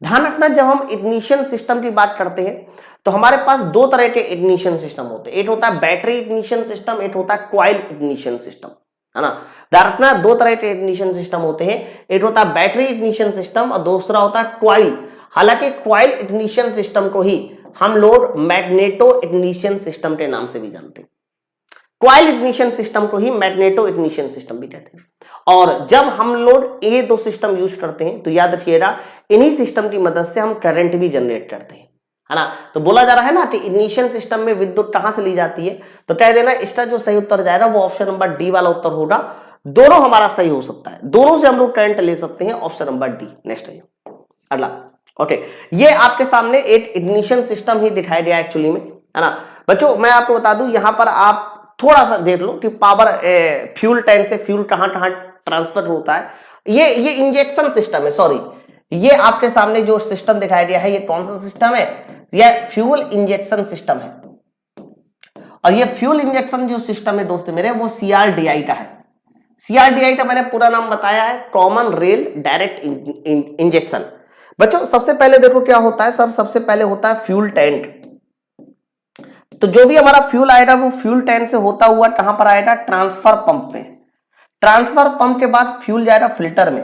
ध्यान रखना जब हम इग्निशन सिस्टम की बात करते हैं तो हमारे पास दो तरह के इग्निशन सिस्टम होते हैं। एक होता है बैटरी इग्निशन सिस्टम, एक होता है कॉइल इग्निशन सिस्टम, है ना। ध्यान रखना दो तरह के इग्निशन सिस्टम होते हैं, एक होता है बैटरी इग्निशन सिस्टम और दूसरा होता है कॉइल। हालांकि कॉइल इग्निशन सिस्टम को ही हम लोग मैग्नेटो इग्निशन सिस्टम के नाम से भी जानते हैं। कॉइल इग्निशन सिस्टम को ही मैग्नेटो इग्निशन सिस्टम भी कहते हैं। और जब हम लोग ये दो सिस्टम यूज करते हैं तो याद रखिएगा इन्हीं सिस्टम की मदद से हम करंट भी जनरेट करते हैं, है ना। तो बोला जा रहा है ना कि इग्निशन सिस्टम में विद्युत कहां से ली जाती है, तो कह देना इसका जो सही उत्तर जाएगा वो ऑप्शन नंबर डी वाला उत्तर होगा। दोनों हमारा सही हो सकता है, दोनों से हम लोग करंट ले सकते हैं। Option number D. नेक्स्ट है अगला। ओके, ये आपके सामने एक इग्निशन सिस्टम ही दिखाया गया एक्चुअली में, है ना। बच्चों मैं आपको बता दूं यहां पर आप थोड़ा सा देख लो कि पावर फ्यूल टैंक से फ्यूल कहां कहां ट्रांसफर होता है। ये इंजेक्शन सिस्टम है, सॉरी ये आपके सामने जो सिस्टम दिखाया गया है ये कौन सा सिस्टम है? यह फ्यूल इंजेक्शन सिस्टम है। और ये फ्यूल इंजेक्शन जो सिस्टम है दोस्त मेरे वो सीआरडीआई का है। सीआरडीआई का मैंने पूरा नाम बताया है, कॉमन रेल डायरेक्ट इंजेक्शन। बच्चों सबसे पहले देखो क्या होता है सर, सबसे पहले होता है फ्यूल टैंक। तो जो भी हमारा फ्यूल आएगा वो फ्यूल टैंक से होता हुआ कहां पर आएगा? ट्रांसफर पंप में। ट्रांसफर पंप के बाद फ्यूल जाएगा फिल्टर में,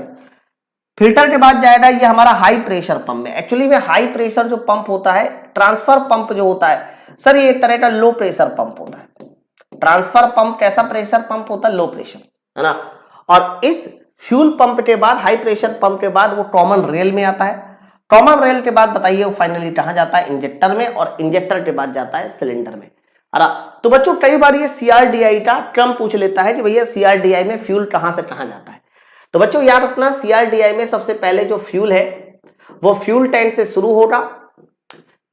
फिल्टर के बाद जाएगा ये हमारा हाई प्रेशर पंप में। एक्चुअली में हाई प्रेशर जो पंप होता है, ट्रांसफर पंप जो होता है सर ये एक तरह का लो प्रेशर पंप होता है। ट्रांसफर पंप कैसा प्रेशर पंप होता है? लो प्रेशर, है ना। और इस फ्यूल पंप के बाद हाई प्रेशर पंप के बाद वो कॉमन रेल में आता है। कॉमन रेल के बाद बताइए वो फाइनली कहां जाता है? इंजेक्टर में, और इंजेक्टर के बाद जाता है सिलेंडर में। तो बच्चों कई बार ये सीआरडीआई का क्रम पूछ लेता है कि भैया सीआरडीआई में फ्यूल कहां से कहां जाता है। तो बच्चों याद रखना सीआरडीआई में सबसे पहले जो फ्यूल है वो फ्यूल टैंक से शुरू होगा,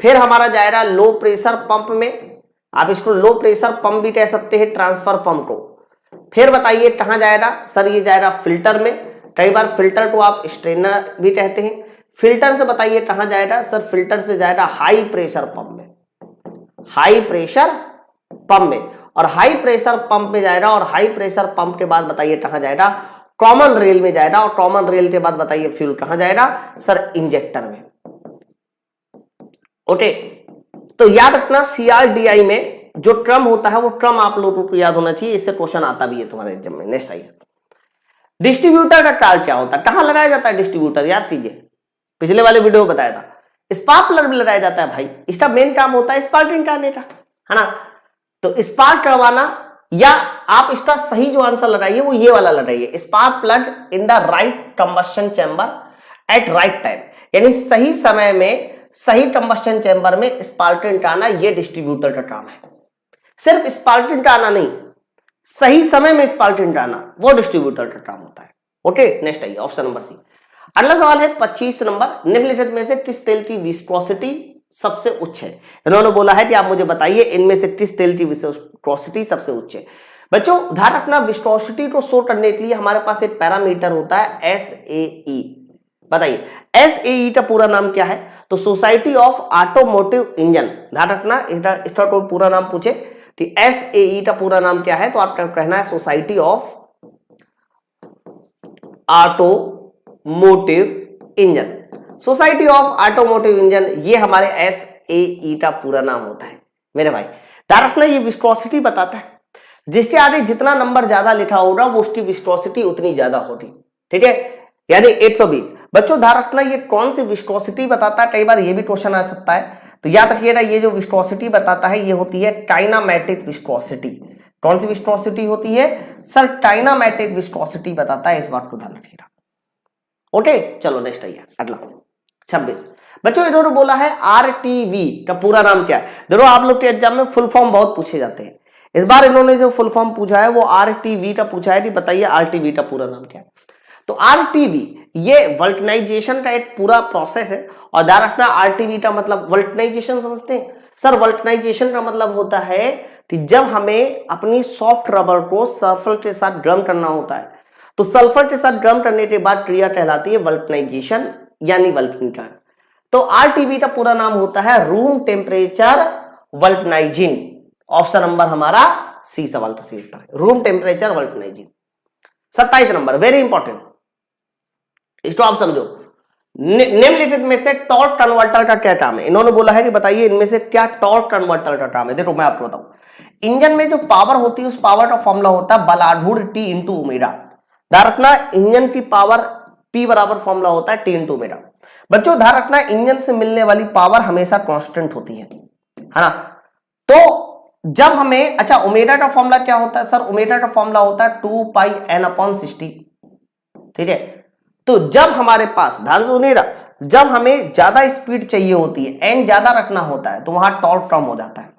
फिर हमारा जाएगा लो प्रेशर पंप में। आप इसको लो प्रेशर पंप भी कह सकते हैं, ट्रांसफर पंप को। फिर बताइए कहां जाएगा? सर ये जाएगा फिल्टर में। कई बार फिल्टर को आप स्ट्रेनर भी कहते हैं। फिल्टर से बताइए कहां जाएगा? सर फिल्टर से जाएगा हाई प्रेशर पंप में, हाई प्रेशर पंप में। और हाई प्रेशर पंप में जाएगा, और हाई प्रेशर पंप के बाद बताइए कहां जाएगा? कॉमन रेल में जाएगा। और कॉमन रेल के बाद बताइए फ्यूल कहां जाएगा? सर इंजेक्टर में। ओके, तो याद रखना सीआरडीआई में जो क्रम होता है वो क्रम आप लोगों को याद होना चाहिए, इससे क्वेश्चन आता भी है तुम्हारे एग्जाम में। नेक्स्ट आइए, डिस्ट्रीब्यूटर का कार्य क्या होता है? कहां लगाया जाता है डिस्ट्रीब्यूटर? याद कीजिए, पिछले वाले वीडियो में बताया था। स्पार्क प्लग में लगाया जाता है भाई। इसका मेन काम होता है स्पार्किंग करने का, है ना। तो स्पार्क करवाना, या आप इसका सही जो आंसर लगाइए वो ये वाला लगाइए, spark plug in the right combustion chamber at right time. यानी सही समय में सही कंबस्शन चैम्बर में स्पार्किंग कराना, ये डिस्ट्रीब्यूटर का काम है। सिर्फ स्पार्किंग कराना नहीं, सही समय में स्पार्किंग कराना वो डिस्ट्रीब्यूटर का काम होता है। ओके, नेक्स्ट आइए, ऑप्शन नंबर सी। अगला सवाल है 25 नंबर, निम्नलिखित में से किस तेल की विस्कोसिटी सबसे उच्च है? इन्होंने बोला है कि आप मुझे बताइए इनमें से किस तेल की विस्कोसिटी सबसे उच्च है। बच्चों ध्यान रखना विस्कोसिटी को शो करने के लिए हमारे पास एक पैरामीटर होता है SAE। बताइए SAE का पूरा नाम क्या है? तो सोसाइटी ऑफ ऑटोमोटिव इंजन। ध्यान रखना इसका कोई पूरा नाम पूछे कि SAE का पूरा नाम क्या है, तो आपका कहना है society of automotive engine. Society of automotive engine, ये हमारे SAE का पूरा नाम होता है मेरे भाई। ध्यान रखना ये विस्कोसिटी बताता है, जिसके आगे जितना नंबर ज्यादा लिखा होगा वो उसकी विस्कोसिटी उतनी ज्यादा होगी, ठीक है, यानी 120। बच्चों ध्यान रखना ये कौन सी विस्कोसिटी बताता है, कई बार ये भी क्वेश्चन आ सकता है। तो याद रखिएगा ये जो विस्कोसिटी बताता है ये होती है काइनामेटिक विस्कोसिटी। कौन सी विस्कोसिटी होती है? सर काइनामेटिक विस्कोसिटी बताता है, इस बात को ध्यान रखिएगा। ओके, चलो नेक्स्ट आइए अगला 26। बच्चों इन्होंने बोला है RTV का पूरा नाम क्या है? देखो आप लोग के एग्जाम में फुल फॉर्म बहुत पूछे जाते हैं। इस बार इन्होंने जो फुल फॉर्म पूछा है वो RTV का पूछा है कि बताइए RTV का पूरा नाम क्या है। तो RTV ये वल्कनाइजेशन का एक पूरा प्रोसेस है। और ध्यान रखना RTV का मतलब वल्कनाइजेशन समझते हैं, सर वल्कनाइजेशन का मतलब होता है कि जब हमें अपनी सॉफ्ट रबर को सल्फर के साथ ड्रम करना होता है, तो सल्फर के साथ ड्रम करने के बाद क्रिया कहलाती है वल्कनाइजेशन यानी वल्कनीकरण। तो आरटीवी का पूरा नाम होता है room temperature vulcanising. Option number हमारा सी सवाल का सही उत्तर है, room temperature vulcanising. 27 number very important, इसको आप समझो। निम्नलिखित में से टॉर्क कन्वर्टर का क्या काम है? इन्होंने बोला है कि बताइए इनमें से क्या टॉर्क कन्वर्टर का काम है। देखो मैं आपको बताऊं, इंजन में जो पावर होती है उस पावर का फॉर्मूला होता है बलाढूर टी इंटू ओमेगा। ध्यान रखना इंजन की पावर P बराबर फॉर्मूला होता है टी इंटू ओमेगा। बच्चों ध्यान रखना इंजन से मिलने वाली पावर हमेशा कांस्टेंट होती है ना। तो जब हमें, अच्छा ओमेगा का फॉर्मूला क्या होता है? सर ओमेगा का फॉर्मूला होता है 2 पाई n/60, ठीक है। तो जब हमारे पास, ध्यान से सुनिएगा, जब हमें ज्यादा स्पीड चाहिए होती है, एन ज्यादा रखना होता है, तो वहां टॉर्क कम हो जाता है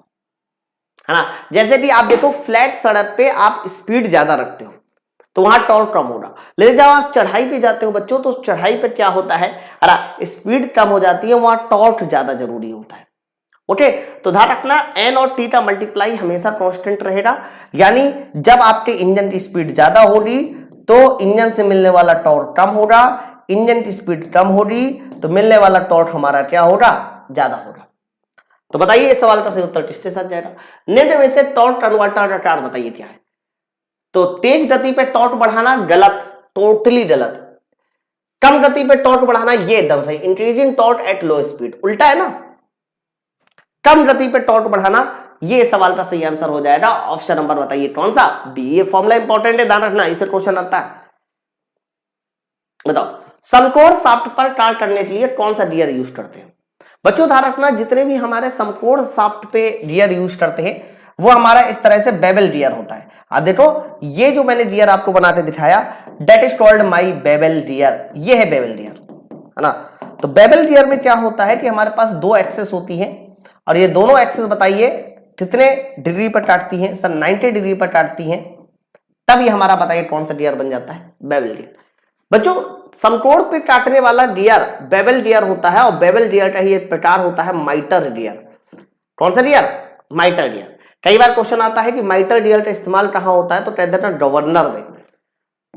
ना। जैसे कि आप देखो फ्लैट सड़क पे आप स्पीड ज्यादा रखते हो तो वहां टॉर्क कम होगा, लेकिन जब आप चढ़ाई पे जाते हो बच्चों तो चढ़ाई पे क्या होता है, अरे स्पीड कम हो जाती है, वहां टॉर्क ज्यादा जरूरी होता है। ओके, तो ध्यान रखना एन और टी का मल्टीप्लाई हमेशा कांस्टेंट रहेगा, यानी जब आपके इंजन की स्पीड ज्यादा होगी तो इंजन से मिलने वाला टॉर्क कम होगा, इंजन की स्पीड कम होगी तो मिलने वाला टॉर्क हमारा क्या होगा, ज्यादा होगा। तो बताइए इस सवाल का सही उत्तर किसके साथ जाएगा? निम्न में से टॉर्क कन्वर्टर का कार्य बताइए क्या है? तो तेज गति पे टॉर्क बढ़ाना गलत, टोटली गलत। कम गति पे टॉर्क बढ़ाना ये एकदम सही, increasing torque at low speed, उल्टा है ना। कम गति पे टॉर्क बढ़ाना ये सवाल का सही आंसर हो जाएगा। ऑप्शन नंबर बताइए कौन सा? बी। ये फॉर्मूला इंपॉर्टेंट है, ध्यान रखना, इससे क्वेश्चन आता है। बताओ समकोण शाफ्ट पर कार्य करने के लिए कौन सा गियर यूज करते हैं? बच्चों ध्यान रखना जितने भी हमारे समकोण शाफ्ट पे गियर यूज करते हैं वो हमारा इस तरह से बेवल गियर होता है। अब देखो ये जो मैंने गियर आपको बना के दिखाया that is called my bevel gear, ये है बेवल गियर, है ना। तो बेवल गियर में क्या होता है कि हमारे पास दो एक्सेस होती है और ये दोनों एक्सेस बताइए कितने डिग्री पर काटती हैं? सर 90 डिग्री पर काटती हैं। तब ये हमारा बताइए कौन सा गियर बन जाता है? Bevel gear. बच्चों समकोण पे काटने वाला गियर बेवल गियर होता है और बेवल गियर का ही एक प्रकार होता है माइटर गियर। कौन सा गियर? माइटर गियर। कई बार क्वेश्चन आता है कि माइटर गियर का इस्तेमाल कहां होता है, तो कह देता है गवर्नर में।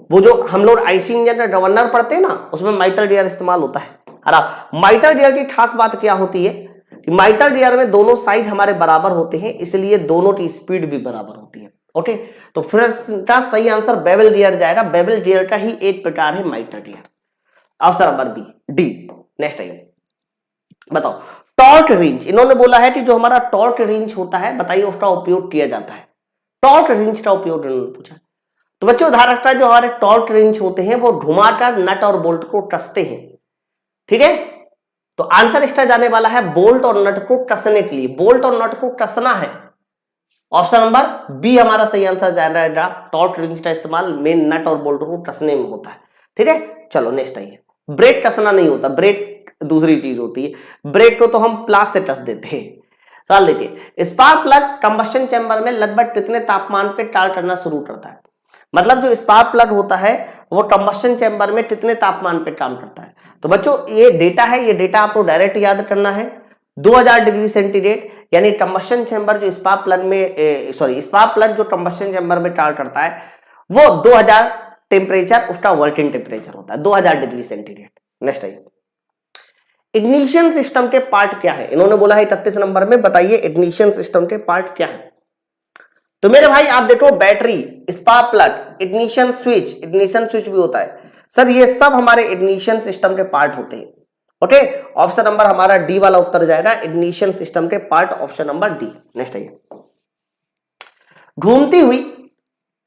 वो जो हम लोग आईसी इंजन का गवर्नर पढ़ते हैं ना, उसमें माइटर गियर इस्तेमाल होता है। अरे माइटर गियर की खास बात क्या होती है कि माइटर गियर में दोनों साइज हमारे बराबर होते हैं, इसलिए दोनों की स्पीड भी बराबर होती है। ओके, तो फिर का सही आंसर बेवल गियर जाएगा। बेवल गियर का ही एक प्रकार है mitre gear. Option number B, D. Next आइए, बताओ टॉर्क रेंज। इन्होंने बोला है कि जो हमारा टॉर्क रेंज होता है बताइए उसका उपयोग किया जाता है। टॉर्क रेंज का उपयोग इन्होंने पूछा। तो बच्चों ध्यान रखना जो हमारे टॉर्क रेंज होते हैं वो घुमाकर नट और बोल्ट को कसते हैं, ठीक है। तो आंसर इसका जाने वाला है बोल्ट और नट को कसने के लिए, बोल्ट और नट को कसना है। ऑप्शन नंबर बी हमारा सही आंसर जाएगा। टॉर्क रेंज का इस्तेमाल मेन नट और बोल्ट को कसने में होता है, ठीक है। चलो नेक्स्ट आइए, ब्रेक कसना नहीं होता, ब्रेक दूसरी चीज होती है। ब्रेक को तो हम प्लास से कस देते हैं। सवाल देखिए, स्पार्क प्लग कंबशन चैम्बर में लगभग कितने तापमान पे कार्य करना शुरू करता है? मतलब जो स्पार्क प्लग होता है वो कंबशन चैम्बर में कितने तापमान पे काम करता है? तो बच्चों ये डेटा है, ये डेटा आपको डायरेक्ट याद करना है। 2000 डिग्री सेंटीग्रेड, यानी कंबशन चैम्बर जो स्पार्क प्लग में स्पार्क प्लग जो कंबशन चैम्बर में कार्य करता है वो 2000 टेम्परेचर उसका वर्किंग टेम्परेचर होता है, 2000 डिग्री सेंटीग्रेड। नेक्स्ट आइए, इग्निशन सिस्टम के पार्ट क्या है? इन्होंने बोला है 31 नंबर में, बताइए इग्निशन सिस्टम के पार्ट क्या है? तो मेरे भाई आप देखो battery, spark plug, ignition switch भी होता है। सर ये सब हमारे इग्निशन सिस्टम के पार्ट होते हैं। ओके, ऑप्शन नंबर हमारा डी वाला उत्तर जाएगा, इग्निशन सिस्टम के part, option number D. Next आइए, घूमती हुई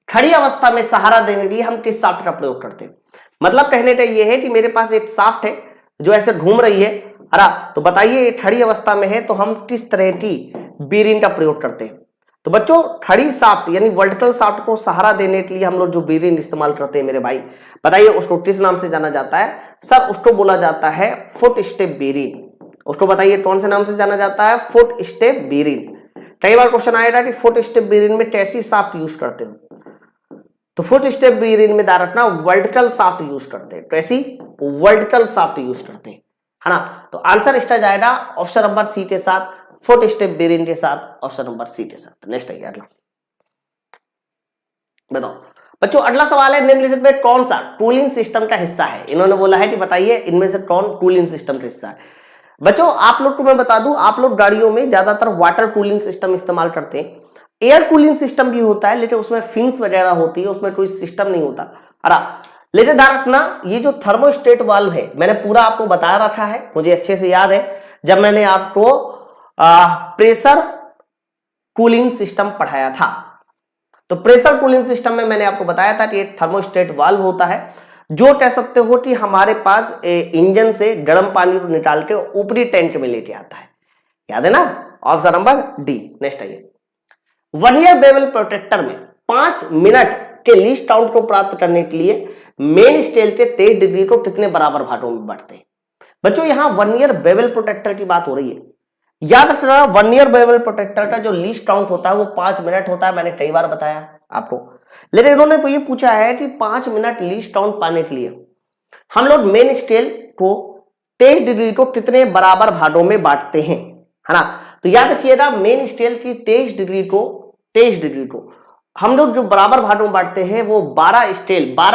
खड़ी अवस्था में सहारा देने के लिए हम किस शाफ्ट का प्रयोग करते हैं? मतलब कहने का यह है कि मेरे पास एक शाफ्ट है जो ऐसे घूम रही है, तो बताइए खड़ी अवस्था में है तो हम किस तरह की बीरिंग का प्रयोग करते हैं? तो बच्चों खड़ी शाफ्ट यानी वर्टिकल शाफ्ट को सहारा देने के लिए हम लोग जो बीरिंग इस्तेमाल करते हैं मेरे भाई, बताइए उसको किस नाम से जाना जाता है? सर उसको बोला जाता है फुट स्टेप बीरिंग। उसको बताइए कौन से नाम से जाना जाता है? Foot step bearing. कई बार क्वेश्चन आएगा कि फुट स्टेप बीरिंग में कैसी शाफ्ट यूज करते हो? तो फुट स्टेप बीरिंग में ध्यान रखना वर्टिकल शाफ्ट यूज करते हैं। कैसी? वर्टिकल शाफ्ट यूज करते हैं, है ना। तो आंसर इसका जाएगा ऑप्शन नंबर सी के साथ फुट स्टेप बेरिंग के साथ, ऑप्शन नंबर सी के साथ। नेक्स्ट है अगला, बताओ बच्चों अगला सवाल है निम्नलिखित में कौन सा कूलिंग सिस्टम का हिस्सा है। इन्होंने बोला है कि बताइए इनमें से कौन कूलिंग सिस्टम का हिस्सा है। बच्चों आप लोग को मैं बता दूं, आप लोग गाड़ियों में ज्यादातर वाटर कूलिंग सिस्टम इस्तेमाल करते हैं, एयर कूलिंग सिस्टम भी होता है लेकिन उसमें फिन्स वगैरह होती है, उसमें कोई सिस्टम नहीं होता। लेकिन ध्यान रखना ये जो थर्मोस्टेट वाल्व है मैंने पूरा आपको बता रखा है, मुझे अच्छे से याद है जब मैंने आपको प्रेशर कूलिंग सिस्टम पढ़ाया था। तो प्रेशर कूलिंग सिस्टम में मैंने आपको बताया था कि एक थर्मोस्टेट वाल्व होता है जो कह सकते हो कि हमारे पास इंजन से गर्म पानी को निकाल के ऊपरी टैंक में लेके आता है, याद है ना, ऑप्शन नंबर डी। नेक्स्ट आइए, वर्नियर बेवल प्रोटेक्टर में 5 मिनट के लीस्ट काउंट को प्राप्त करने के लिए मेन स्केल के 23 डिग्री को कितने बराबर भागों में बांटते हैं। बच्चों यहां वर्नियर बेवल प्रोटेक्टर की बात हो रही है, याद रखना वर्नियर बेवल प्रोटेक्टर का जो लीस्ट काउंट होता है वो 5 मिनट होता है, मैंने कई बार बताया आपको। लेकिन इन्होंने तो ये पूछा है कि 5 मिनट लीस्ट काउंट पाने के लिए हम लोग मेन स्केल को 23 डिग्री को कितने बराबर भागों में बांटते हैं, है ना। तो याद रखिएगा मेन स्केल की 23 डिग्री को हम लोग जो बराबर भागों में बांटते हैं वो 12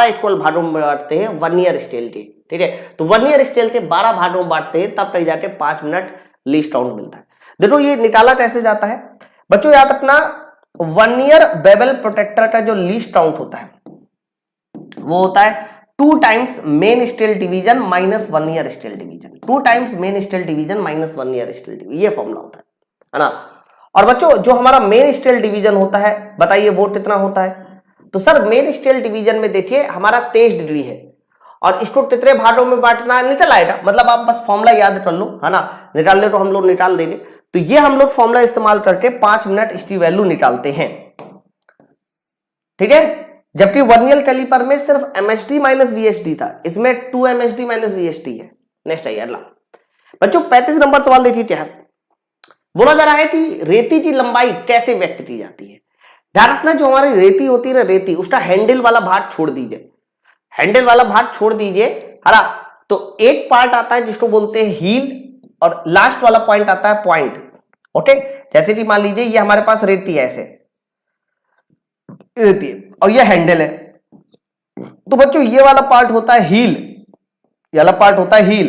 इक्वल भागों में बांटते हैं वर्नियर स्केल के, ठीक है। तो वर्नियर स्केल के 12 भागों में बांटते हैं तब कहीं जाके 5 मिनट लीस्ट काउंट मिलता है। देखो ये निकाला कैसे जाता है बच्चों, याद रखना वर्नियर बेवल प्रोटेक्टर का जो लीस्ट काउंट होता है वो होता है 2 times main scale division minus vernier scale division, 2 times main scale division minus vernier scale division, ये फॉर्मूला होता है ना। और बच्चों जो हमारा मेन स्केल डिवीजन होता है बताइए वो कितना होता है। तो सर मेन स्केल डिवीजन में देखिए हमारा 23 डिग्री है और इसको कितने भागों में बांटना निकल आएगा, मतलब आप बस फॉर्मूला याद कर लो, है ना, निकाल ले तो हम लोग निकाल देंगे। तो ये हम लोग फॉर्मूला इस्तेमाल करके 5 मिनट इसकी वैल्यू निकालते हैं, ठीक है। जबकि वर्नियर कैलिपर में सिर्फ एमएसडी माइनस वीएसडी था, इसमें 2 एमएसडी माइनस वीएसडी है। नेक्स्ट आइए अगला बच्चों 35 नंबर सवाल देखिए क्या है, बोला जा रहा है कि रेती की लंबाई कैसे व्यक्त की जाती है। ध्यान रखना जो हमारी रेती होती है ना, रेती उसका हैंडल वाला भाग छोड़ दीजिए, हैंडल वाला भाग छोड़ दीजिए, है ना। तो एक पार्ट आता है जिसको बोलते हैं हील और लास्ट वाला पॉइंट आता है पॉइंट, ओके। जैसे कि मान लीजिए ये हमारे पास रेती है, ऐसे रेती है और ये हैंडल है, तो बच्चों ये वाला पार्ट होता है हील, ये वाला पार्ट होता है हील,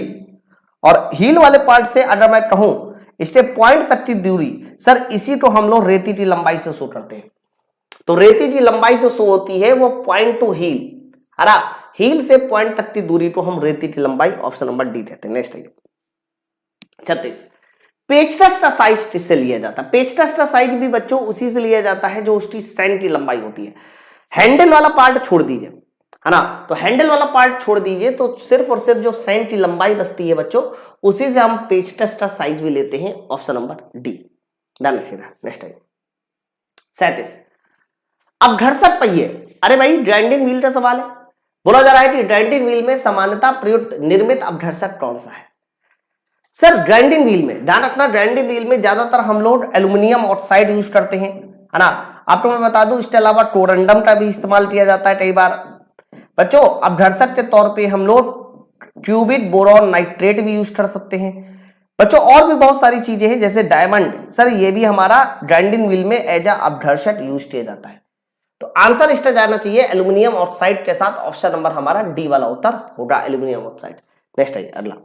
और हील वाले पार्ट से अगर मैं कहूं इससे पॉइंट तक की दूरी, सर इसी को हम लोग रेती की लंबाई से शो करते हैं। तो रेती की लंबाई जो शो होती है वो पॉइंट टू हील, है ना, हील से पॉइंट तक की दूरी को हम रेती की लंबाई, ऑप्शन नंबर डी कहते हैं। नेक्स्ट है 36, पेचकस का साइज किससे लिया जाता है। पेचकस का साइज भी बच्चों उसी से लिया जाता है जो उसकी सेंट की लंबाई होती है। हैंडल वाला पार्ट छोड़ दीजिए, है ना, तो हैंडल वाला पार्ट छोड़ दीजिए तो सिर्फ और सिर्फ जो सेंट की लंबाई बचती है बच्चों उसी से हम पेचकस का साइज भी लेते हैं, ऑप्शन नंबर डी, ध्यान रखिएगा। नेक्स्ट है 37, अब घर्षक पहिए, अरे भाई ग्राइंडिंग व्हील का सवाल है। बोला जा रहा है कि ग्राइंडिंग व्हील में सामान्यतः प्रयुक्त निर्मित अपघर्षक कौन सा है। सर ग्राइंडिंग व्हील में ध्यान रखना, ग्राइंडिंग व्हील में ज्यादातर हम लोग एल्यूमिनियम ऑक्साइड यूज करते हैं, है ना। आपको मैं बता दूं इसके अलावा कोरंडम का भी इस्तेमाल किया जाता है कई बार। बच्चों अपघर्षक के तौर पे हम लोग क्यूबिक बोरॉन नाइट्रेट भी यूज कर सकते हैं। बच्चों और भी बहुत सारी चीजें हैं जैसे डायमंड, सर ये भी हमारा ग्राइंडिंग व्हील में एज अ अपघर्षक यूज किया जाता है। तो आंसर इसका जाना चाहिए एल्यूमिनियम ऑक्साइड के साथ, ऑप्शन नंबर हमारा डी वाला उत्तर होगा एल्यूमिनियम ऑक्साइड। नेक्स्ट है अगला,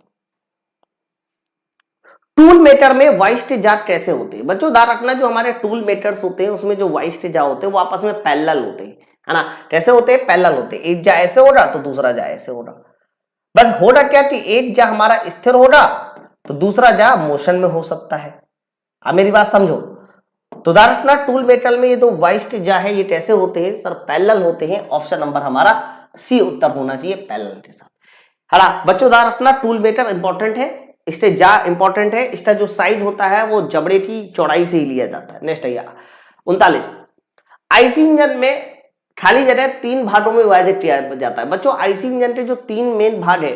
टूल मेकर में वाइस के जाग कैसे होते हैं। बच्चों ध्यान रखना जो हमारे टूल मेकर्स होते हैं उसमें जो वाइस के जाग होते हैं वो आपस में पैरेलल होते हैं, है ना। कैसे होते हैं, पैरेलल होते हैं, एक जा ऐसे होगा तो दूसरा जा ऐसे होगा। बस होगा क्या कि एक जा हमारा स्थिर होगा तो दूसरा जा मोशन में हो सकता है। अब मेरी बात समझो, तो ध्यान रखना टूल मेकर में ये तो वाइस के जा है ये कैसे होते हैं, सर पैरेलल होते हैं, ऑप्शन नंबर हमारा सी उत्तर होना चाहिए पैरेलल के साथ, है ना। बच्चों ध्यान रखना टूल मेकर इंपॉर्टेंट है, इससे जा इंपॉर्टेंट है, इसका जो साइज होता है वो जबड़े की चौड़ाई से ही लिया जाता है। नेक्स्ट है 39, आईसी इंजन में खाली जगह 3 भागों में विभाजित किया जाता है। बच्चों आईसी इंजन के जो 3 मेन भाग है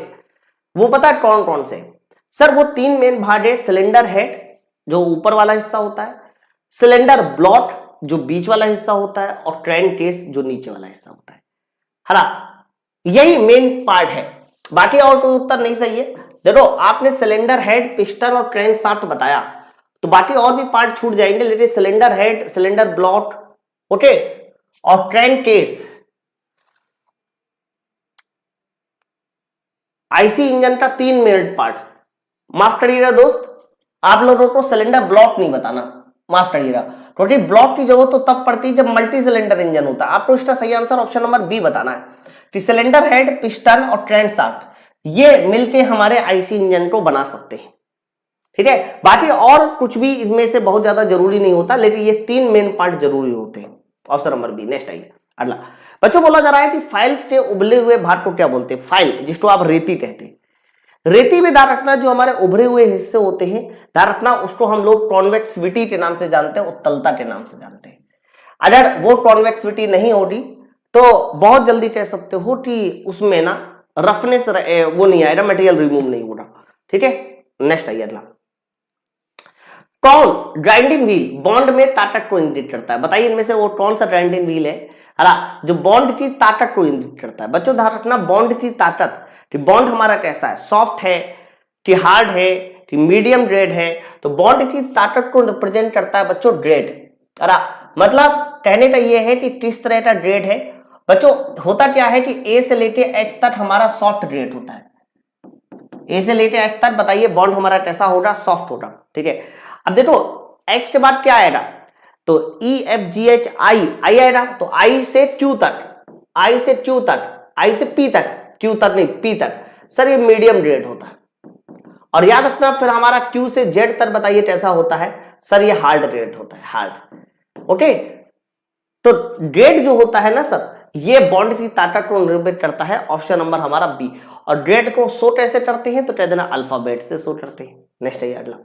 वो पता है कौन कौन से, सर वो 3 मेन भाग है, सिलेंडर हेड जो ऊपर वाला हिस्सा होता है, सिलेंडर ब्लॉक जो बीच वाला हिस्सा होता है, और ट्रेन केस जो नीचे वाला हिस्सा होता है ना। यही मेन पार्ट है, बाकी और कोई उत्तर नहीं सही है। देखो आपने सिलेंडर हेड, पिस्टन और क्रैंक शाफ्ट बताया, तो बाकी और भी पार्ट छूट जाएंगे, लेकिन cylinder head, cylinder block, okay, और क्रैंक केस। आईसी इंजन का 3 मेन पार्ट। माफ करिएगा दोस्त, आप लोगों को सिलेंडर ब्लॉक नहीं बताना, माफ करिएगा, क्योंकि ब्लॉक की जरूरत तो तब पड़ती है जब मल्टी सिलेंडर इंजन होता है। आपको इसका सही आंसर ऑप्शन नंबर बी बताना है कि सिलेंडर हेड, पिस्टन और क्रैंकशाफ्ट ये मिलके हमारे आईसी इंजन को बना सकते हैं, ठीक है। बाकी और कुछ भी इसमें से बहुत ज्यादा जरूरी नहीं होता, लेकिन ये 3 मेन पार्ट जरूरी होते हैं। Option number B. नेक्स्ट आइए अगला। बच्चों बोला जा रहा है कि फाइल्स के उबले हुए भाग को क्या बोलते हैं? फाइल, जिसको आप रेती कहते हैं। रेती में ध्यान रखना, जो हमारे उभरे हुए हिस्से होते हैं, ध्यान रखना, उसको हम लोग कॉन्वेक्सिविटी के नाम से जानते हैं, उत्तलता के नाम से जानते हैं। अगर वो कॉन्वेक्सिविटी नहीं होगी तो बहुत जल्दी कह सकते हो कि उसमें ना रफनेस वो नहीं आएगा, मटेरियल रिमूव नहीं होगा, ठीक है। नेक्स्ट आइए अगला। कौन ग्राइंडिंग व्हील बॉन्ड में ताकत को इंडिकेट करता है? बताइए इनमें से वो कौन सा ग्राइंडिंग व्हील है जो बॉन्ड की ताकत को इंडिकेट करता है? बच्चों ध्यान रखना, बॉन्ड की ताकत, कि बॉन्ड हमारा कैसा है, सॉफ्ट है कि हार्ड है कि मीडियम ग्रेड है। तो बॉन्ड की ताकत को रिप्रेजेंट करता है बच्चों ग्रेड। मतलब कहने का ये है कि किस तरह का ग्रेड है। बच्चों होता क्या है कि ए से लेके एच तक हमारा सॉफ्ट ग्रेड होता है। ए से लेके एच तक बताइए बॉन्ड हमारा कैसा होगा? सॉफ्ट होगा, ठीक है। अब देखो एक्स के बाद क्या आएगा? तो E F G H I आएगा, तो आई से क्यू तक, आई से क्यू तक, आई से पी तक, क्यू तक नहीं पी तक, सर ये मीडियम ग्रेड होता है। और याद रखना फिर हमारा क्यू से जेड तक बताइए कैसा होता है? सर ये हार्ड ग्रेड होता है, हार्ड, ओके। तो ग्रेड जो होता है ना सर, ये बॉन्ड की ताकत को निर्भर करता है। ऑप्शन नंबर हमारा बी। और ग्रेड को शो कैसे करते हैं? तो कह देना अल्फाबेट से शो करते हैं। नेक्स्ट है अगला।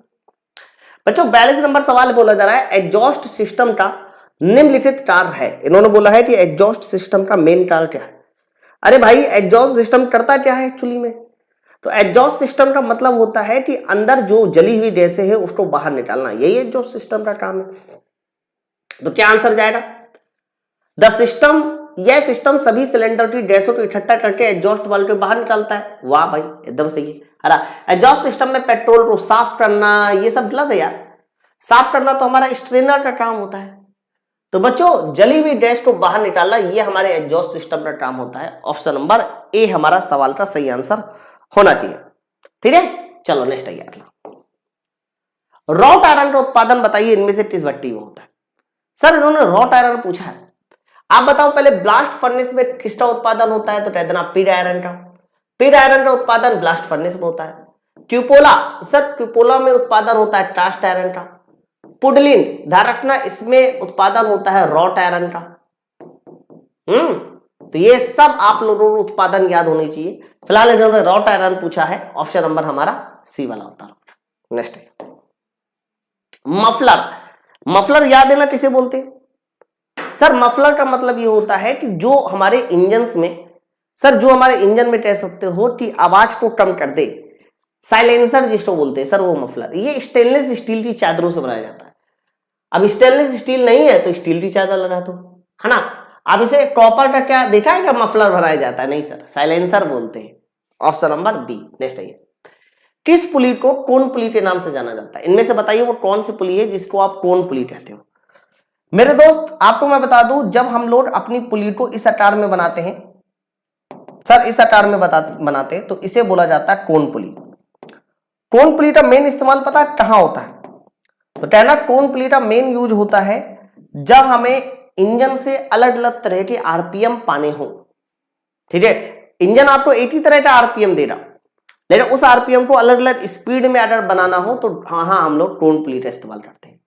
बच्चों 42 नंबर सवाल बोला जा रहा है, एग्जॉस्ट सिस्टम का निम्नलिखित कार्य है। इन्होंने बोला है कि एग्जॉस्ट सिस्टम का मेन कार्य क्या है? अरे भाई एग्जॉस्ट सिस्टम करता क्या है एक्चुअली में? तो एग्जॉस्ट सिस्टम का मतलब होता है कि अंदर जो जली हुई गैसें है उसको बाहर निकालना, यही एग्जॉस्ट सिस्टम का काम है। तो क्या आंसर जाएगा? द सिस्टम, यह सिस्टम सभी सिलेंडर की गैसों को इकट्ठा करके एग्जॉस्ट वाल्व के बाहर निकालता है। वाह भाई एकदम सही है। एग्जॉस्ट सिस्टम में पेट्रोल को साफ करना ये सब गलत है यार। साफ करना तो हमारा स्ट्रेनर का काम होता है। तो बच्चों जली हुई गैस को बाहर निकालना ये हमारे एग्जॉस्ट सिस्टम का काम होता है। ऑप्शन नंबर ए हमारा सवाल का सही आंसर होना चाहिए, ठीक है। चलो नेक्स्ट आइए अगला। रॉट आयरन का उत्पादन बताइए इनमें से किस भट्टी में होता है? सर इन्होंने रॉट आयरन पूछा है, आप बताओ पहले ब्लास्ट फर्नेस में किसका उत्पादन होता है? तो कह देना पिग आयरन का। पिग आयरन का उत्पादन ब्लास्ट फर्नेस में होता है। क्यूपोला, सर क्यूपोला में उत्पादन होता है कास्ट आयरन का। पुडलिन, ध्यान रखना इसमें उत्पादन होता है रॉट आयरन का। तो ये सब आप लोगों को उत्पादन याद होनी चाहिए। फिलहाल इन्होंने रॉट आयरन पूछा है, ऑप्शन नंबर हमारा सी वाला होता है। नेक्स्ट है मफलर। मफलर याद है ना किसे बोलते हैं? सर मफलर का मतलब ये होता है कि जो हमारे इंजन्स में, सर जो हमारे इंजन में कह सकते हो कि आवाज को कम कर दे, साइलेंसर जिसको बोलते हैं सर वो मफलर। ये स्टेनलेस स्टील की चादरों से बनाया जाता है। अब स्टेनलेस स्टील नहीं है तो स्टील की चादर लगा दो, है ना। अब इसे कॉपर का क्या देखा है क्या मफलर बनाया जाता है? नहीं सर, साइलेंसर बोलते हैं। Option number B. नेक्स्ट आइए। किस पुली को कोन पुली के नाम से जाना जाता है? इनमें से बताइए वो कौन सी पुली है जिसको आप कोन पुली कहते हो? मेरे दोस्त आपको मैं बता दूं, जब हम लोग अपनी पुली को इस आकार में बनाते हैं, सर इस आकार में बनाते हैं, तो इसे बोला जाता है कोन पुली। कोन पुली का मेन इस्तेमाल पता है कहां होता है? तो कहना कोन पुली का मेन यूज होता है जब हमें इंजन से अलग अलग तरह के आरपीएम पाने हो, ठीक है। इंजन आपको एक ही तरह का आरपीएम दे रहा, लेकिन उस आरपीएम को अलग अलग स्पीड में अगर बनाना हो तो हाँ हम लोग कोन पुली का इस्तेमाल करते हैं।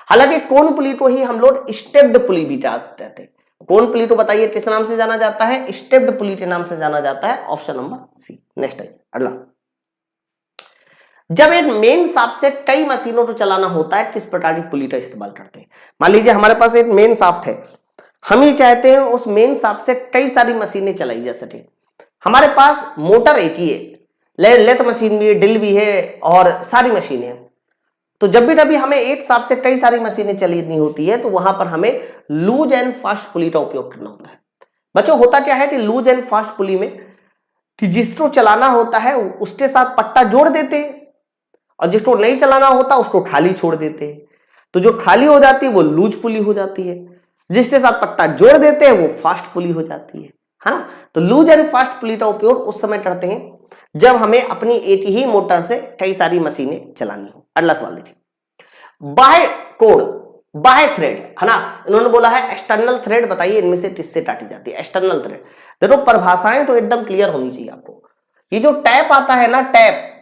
हालांकि कोन पुली को ही हम लोग स्टेप्ड पुली भी कहते हैं। कोन पुली को बताइए किस नाम से जाना जाता है? स्टेप्ड पुली के नाम से जाना जाता है। ऑप्शन नंबर सी। नेक्स्ट आइए अगला। जब एक मेन शाफ्ट से कई मशीनों को चलाना होता है किस प्रकार की पुली का इस्तेमाल करते हैं? मान लीजिए हमारे पास एक मेन शाफ्ट है, हम ये चाहते हैं उस मेन शाफ्ट से कई सारी मशीनें चलाई जा सके। हमारे पास मोटर एक ही है, लेथ मशीन भी है, ड्रिल भी है और सारी मशीनें हैं। तो जब भी कभी हमें एक साथ से कई सारी मशीनें चलानी होती है तो वहां पर हमें लूज एंड फास्ट पुली का उपयोग करना होता है। बच्चों होता क्या है कि लूज एंड फास्ट पुली में कि जिसको चलाना होता है उसके साथ पट्टा जोड़ देते हैं और जिसको नहीं चलाना होता उसको खाली छोड़ देते हैं। तो जो खाली हो जाती है वो लूज पुली हो जाती है, जिसके साथ पट्टा जोड़ देते हैं वो फास्ट पुली हो जाती है ना। तो लूज एंड फास्ट पुली का उपयोग उस समय करते हैं जब हमें अपनी एक ही मोटर से कई सारी मशीनें चलानी हो। अगला सवाल देखिए, बाह्य कोण, बाह्य थ्रेड है ना, इन्होंने बोला है एक्सटर्नल थ्रेड, बताइए इनमें से किससे काटी जाती है एक्सटर्नल थ्रेड। देखो परिभाषाएं तो एकदम क्लियर होनी चाहिए आपको। ये जो टैप आता है ना,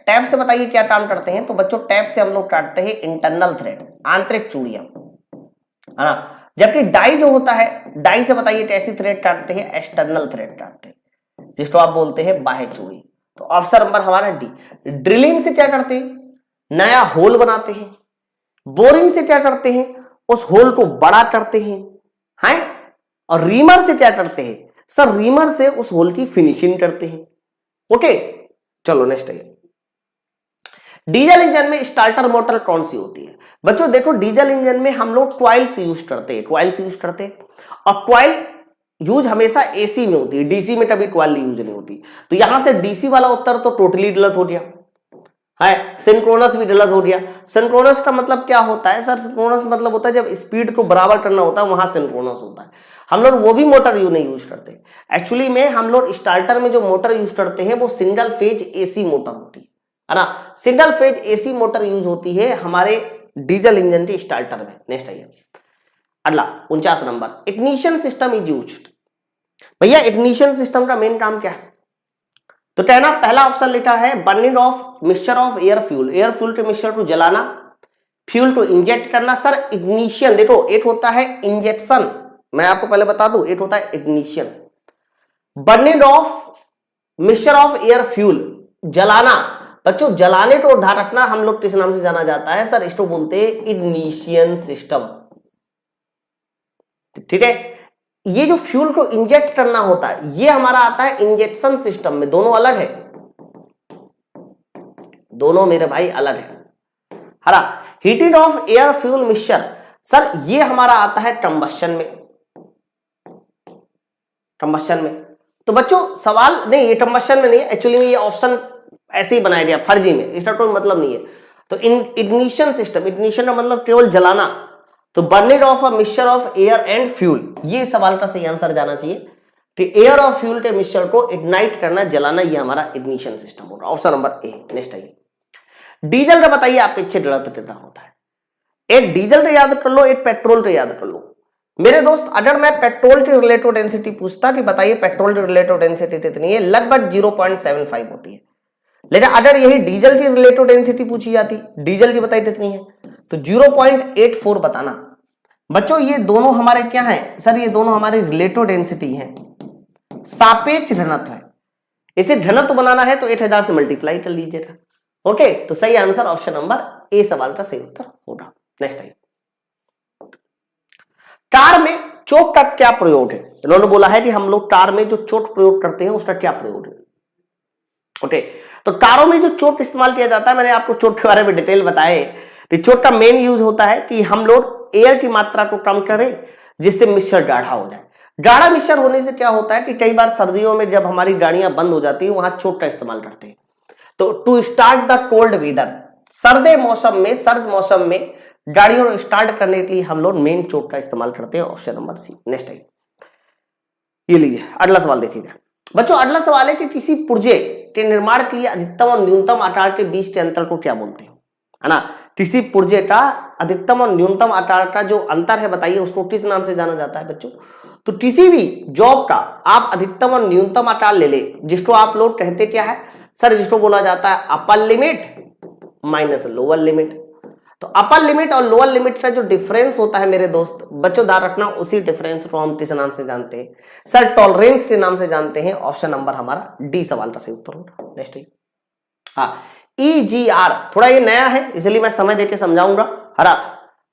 टैप से बताइए क्या काम करते हैं। तो बच्चों टैप से हम लोग काटते हैं इंटरनल थ्रेड, आंतरिक चूड़ियां, है ना। जबकि डाई जो होता है, डाई से बताइए कैसी थ्रेड काटते हैं, एक्सटर्नल थ्रेड काटते हैं, जिसको आप बोलते हैं बाह्य चूड़ी। तो ऑप्शन नंबर हमारा डी। ड्रिलिंग से क्या करते हैं, नया होल बनाते हैं। बोरिंग से क्या करते हैं, उस होल को बड़ा करते हैं। और रीमर से क्या करते हैं सर, रीमर से उस होल की फिनिशिंग करते हैं। ओके चलो नेक्स्ट है, डीजल इंजन में स्टार्टर मोटर कौन सी होती है। बच्चों देखो डीजल इंजन में हम लोग कॉइल्स यूज करते हैं, और कॉइल यूज हमेशा एसी में होती है, डीसी में कभी कॉइल यूज नहीं होती। तो यहां से डीसी वाला उत्तर तो टोटली गलत हो गया है, सिंक्रोनस भी गलत हो गया। सिंक्रोनस का मतलब क्या होता है सर, सिंक्रोनस मतलब होता है जब स्पीड को बराबर करना होता है वहां सिंक्रोनस होता है। हम लोग वो भी मोटर नहीं यूज करते। एक्चुअली में हम लोग स्टार्टर में जो मोटर यूज करते हैं वो सिंगल फेज एसी मोटर होती है ना, single phase AC motor use होती है हमारे डीजल इंजन के स्टार्टर में। नेक्स्ट आइए अगला 49 number, ignition system is used. भैया इग्निशन सिस्टम का मेन काम क्या है, तो कहना पहला ऑप्शन लिखा है burning of mixture of air fuel के मिक्सचर को जलाना, फ्यूल को इंजेक्ट करना। सर इग्निशन देखो, एक होता है इंजेक्शन, मैं आपको पहले बता दूं, एक होता है ignition. Burning of mixture of air fuel, जलाना। बच्चों जलाने को ध्यान रखना, हम लोग किस नाम से जाना जाता है सर, इसको बोलते हैं इग्निशन सिस्टम। ठीक है, ये जो फ्यूल को इंजेक्ट करना होता है ये हमारा आता है इंजेक्शन सिस्टम में। दोनों अलग है, दोनों मेरे भाई अलग है। हरा heating of air fuel mixture, sir ये हमारा आता है कंबस्शन में। तो बच्चों सवाल नहीं, ये कंबस्शन में नहीं है, एक्चुअली में ये ऑप्शन ऐसे ही बनाया गया फर्जी में, इसका कोई मतलब नहीं है। तो इग्निशन सिस्टम, इग्निशन का मतलब केवल जलाना। तो burning of a mixture of air and fuel, ये सवाल का सही आंसर जाना चाहिए कि एयर और फ्यूल के मिक्सचर को इग्नाइट करना, जलाना, ये हमारा इग्निशन सिस्टम होगा। Option number A. नेक्स्ट आइए, डीजल का बताइए आपके पीछे गलत कितना होता है। एक डीजल का याद कर लो, एक पेट्रोल का याद कर लो। मेरे दोस्त अगर मैं पेट्रोल की रिलेटिव डेंसिटी पूछता कि बताइए पेट्रोल की रिलेटिव डेंसिटी कितनी है, लगभग 0.75 होती है। लेकिन अगर यही डीजल की रिलेटिव डेंसिटी पूछी जाती, डीजल की बताइए कितनी है, तो 0.84 बताना। बच्चों ये दोनों हमारे क्या हैं सर, ये दोनों हमारी रिलेटिव डेंसिटी हैं, सापेक्ष घनत्व है। इसे घनत्व बनाना है तो 8000 से मल्टीप्लाई कर लीजिएगा। ओके, तो सही आंसर ऑप्शन नंबर ए सवाल का सही उत्तर होगा। नेक्स्ट आइए, कार में चोट का क्या प्रयोग है। इन्होंने बोला है कि हम लोग कार में जो चोट प्रयोग करते हैं उसका क्या प्रयोग है। ओके, तो कारों में जो चोट इस्तेमाल किया जाता है, मैंने आपको चोट के बारे में डिटेल बताए कि चोट का मेन यूज होता है कि हम लोग एयर की मात्रा को कम करें जिससे मिक्सचर गाढ़ा हो जाए। गाढ़ा मिक्सचर होने से क्या होता है कि कई बार सर्दियों में जब हमारी गाड़ियां बंद हो जाती है वहां चोट का इस्तेमाल करते हैं। तो to start the cold weather, सर्द मौसम में गाड़ियों को स्टार्ट करने के लिए हम लोग मेन चोट का इस्तेमाल करते हैं। ऑप्शन नंबर सी। नेक्स्ट आइए, ये लीजिए अगला सवाल देखिएगा बच्चों। अगला सवाल है कि किसी पुर्जे के निर्माण के लिए अधिकतम और न्यूनतम आकार के बीच के अंतर को क्या बोलते हैं, है ना। किसी पुर्जे का अधिकतम और न्यूनतम आकार का जो अंतर है बताइए उसको किस नाम से जाना जाता है बच्चों। तो किसी भी जॉब का आप अधिकतम और न्यूनतम आकार ले ले, जिसको आप लोग कहते क्या है सर, जिसको बोला जाता है upper limit minus lower limit. तो अपर लिमिट और लोअर लिमिट का जो डिफरेंस होता है मेरे दोस्त, बच्चों ध्यान रखना, उसी डिफरेंस को हम किस नाम से जानते हैं सर, टॉलरेंस के नाम से जानते हैं। ऑप्शन नंबर हमारा डी सवाल का सही उत्तर होगा। नेक्स्ट हाँ, EGR थोड़ा ये नया है इसलिए मैं समय देके समझाऊंगा। हरा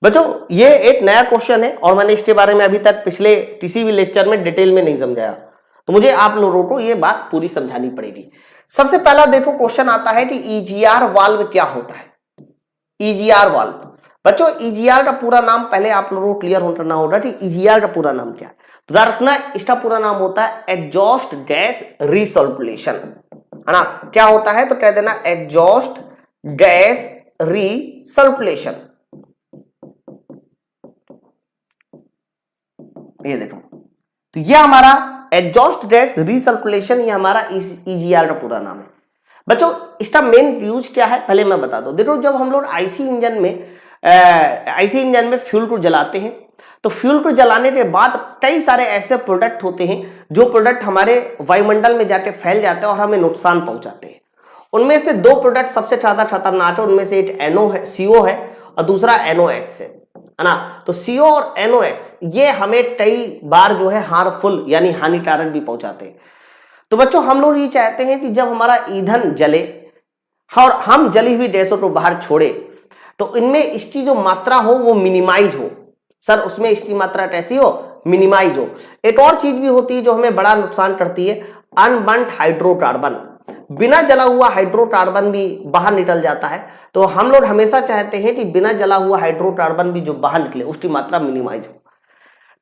बच्चों ये एक नया क्वेश्चन है और मैंने इसके बारे में अभी तक पिछले किसी भी लेक्चर में डिटेल में नहीं समझाया, तो मुझे आप लोगों को ये बात पूरी समझानी पड़ेगी। सबसे पहला देखो क्वेश्चन आता है कि EGR वाल्व क्या होता है। EGR वाल्व बच्चों, EGR का पूरा नाम पहले आप लोगों को क्लियर करना होगा कि EGR का पूरा नाम क्या है। तो ध्यान रखना इसका पूरा नाम होता है एग्जॉस्ट गैस रिसर्कुलेशन, है ना। क्या होता है तो कह देना एग्जॉस्ट गैस रीसर्कुलेशन। ये देखो, तो ये हमारा एग्जॉस्ट गैस रीसर्कुलेशन, ये हमारा ईजीआर का पूरा नाम है। बच्चों इसका मेन यूज क्या है पहले मैं बता दूं। देखो जब हम लोग आईसी इंजन में फ्यूल को जलाते हैं, तो फ्यूल को जलाने के बाद कई सारे ऐसे प्रोडक्ट होते हैं जो प्रोडक्ट हमारे वायुमंडल में जाके फैल जाते हैं और हमें नुकसान पहुंचाते हैं। उनमें से दो प्रोडक्ट सबसे ज्यादा खतरनाक है, उनमें से एक एनओ है, सीओ है, और दूसरा एनओएक्स है ना। तो सीओ और एनओएक्स ये हमें कई बार जो है हार्मफुल यानी हानिकारक भी पहुंचाते हैं। तो बच्चों हम लोग ये चाहते हैं कि जब हमारा ईंधन जले और हम जली हुई गैसों को बाहर छोड़े, तो इनमें इसकी जो मात्रा हो वो मिनिमाइज हो। सर उसमें इसकी मात्रा कैसी हो? मिनिमाइज हो। एक और चीज भी होती है जो हमें बड़ा नुकसान करती है, अनबर्न्ड हाइड्रोकार्बन। बिना जला हुआ हाइड्रोकार्बन भी बाहर निकल जाता है। तो हम लोग हमेशा चाहते हैं कि बिना जला हुआ हाइड्रोकार्बन भी जो बाहर निकले उसकी मात्रा मिनिमाइज हो।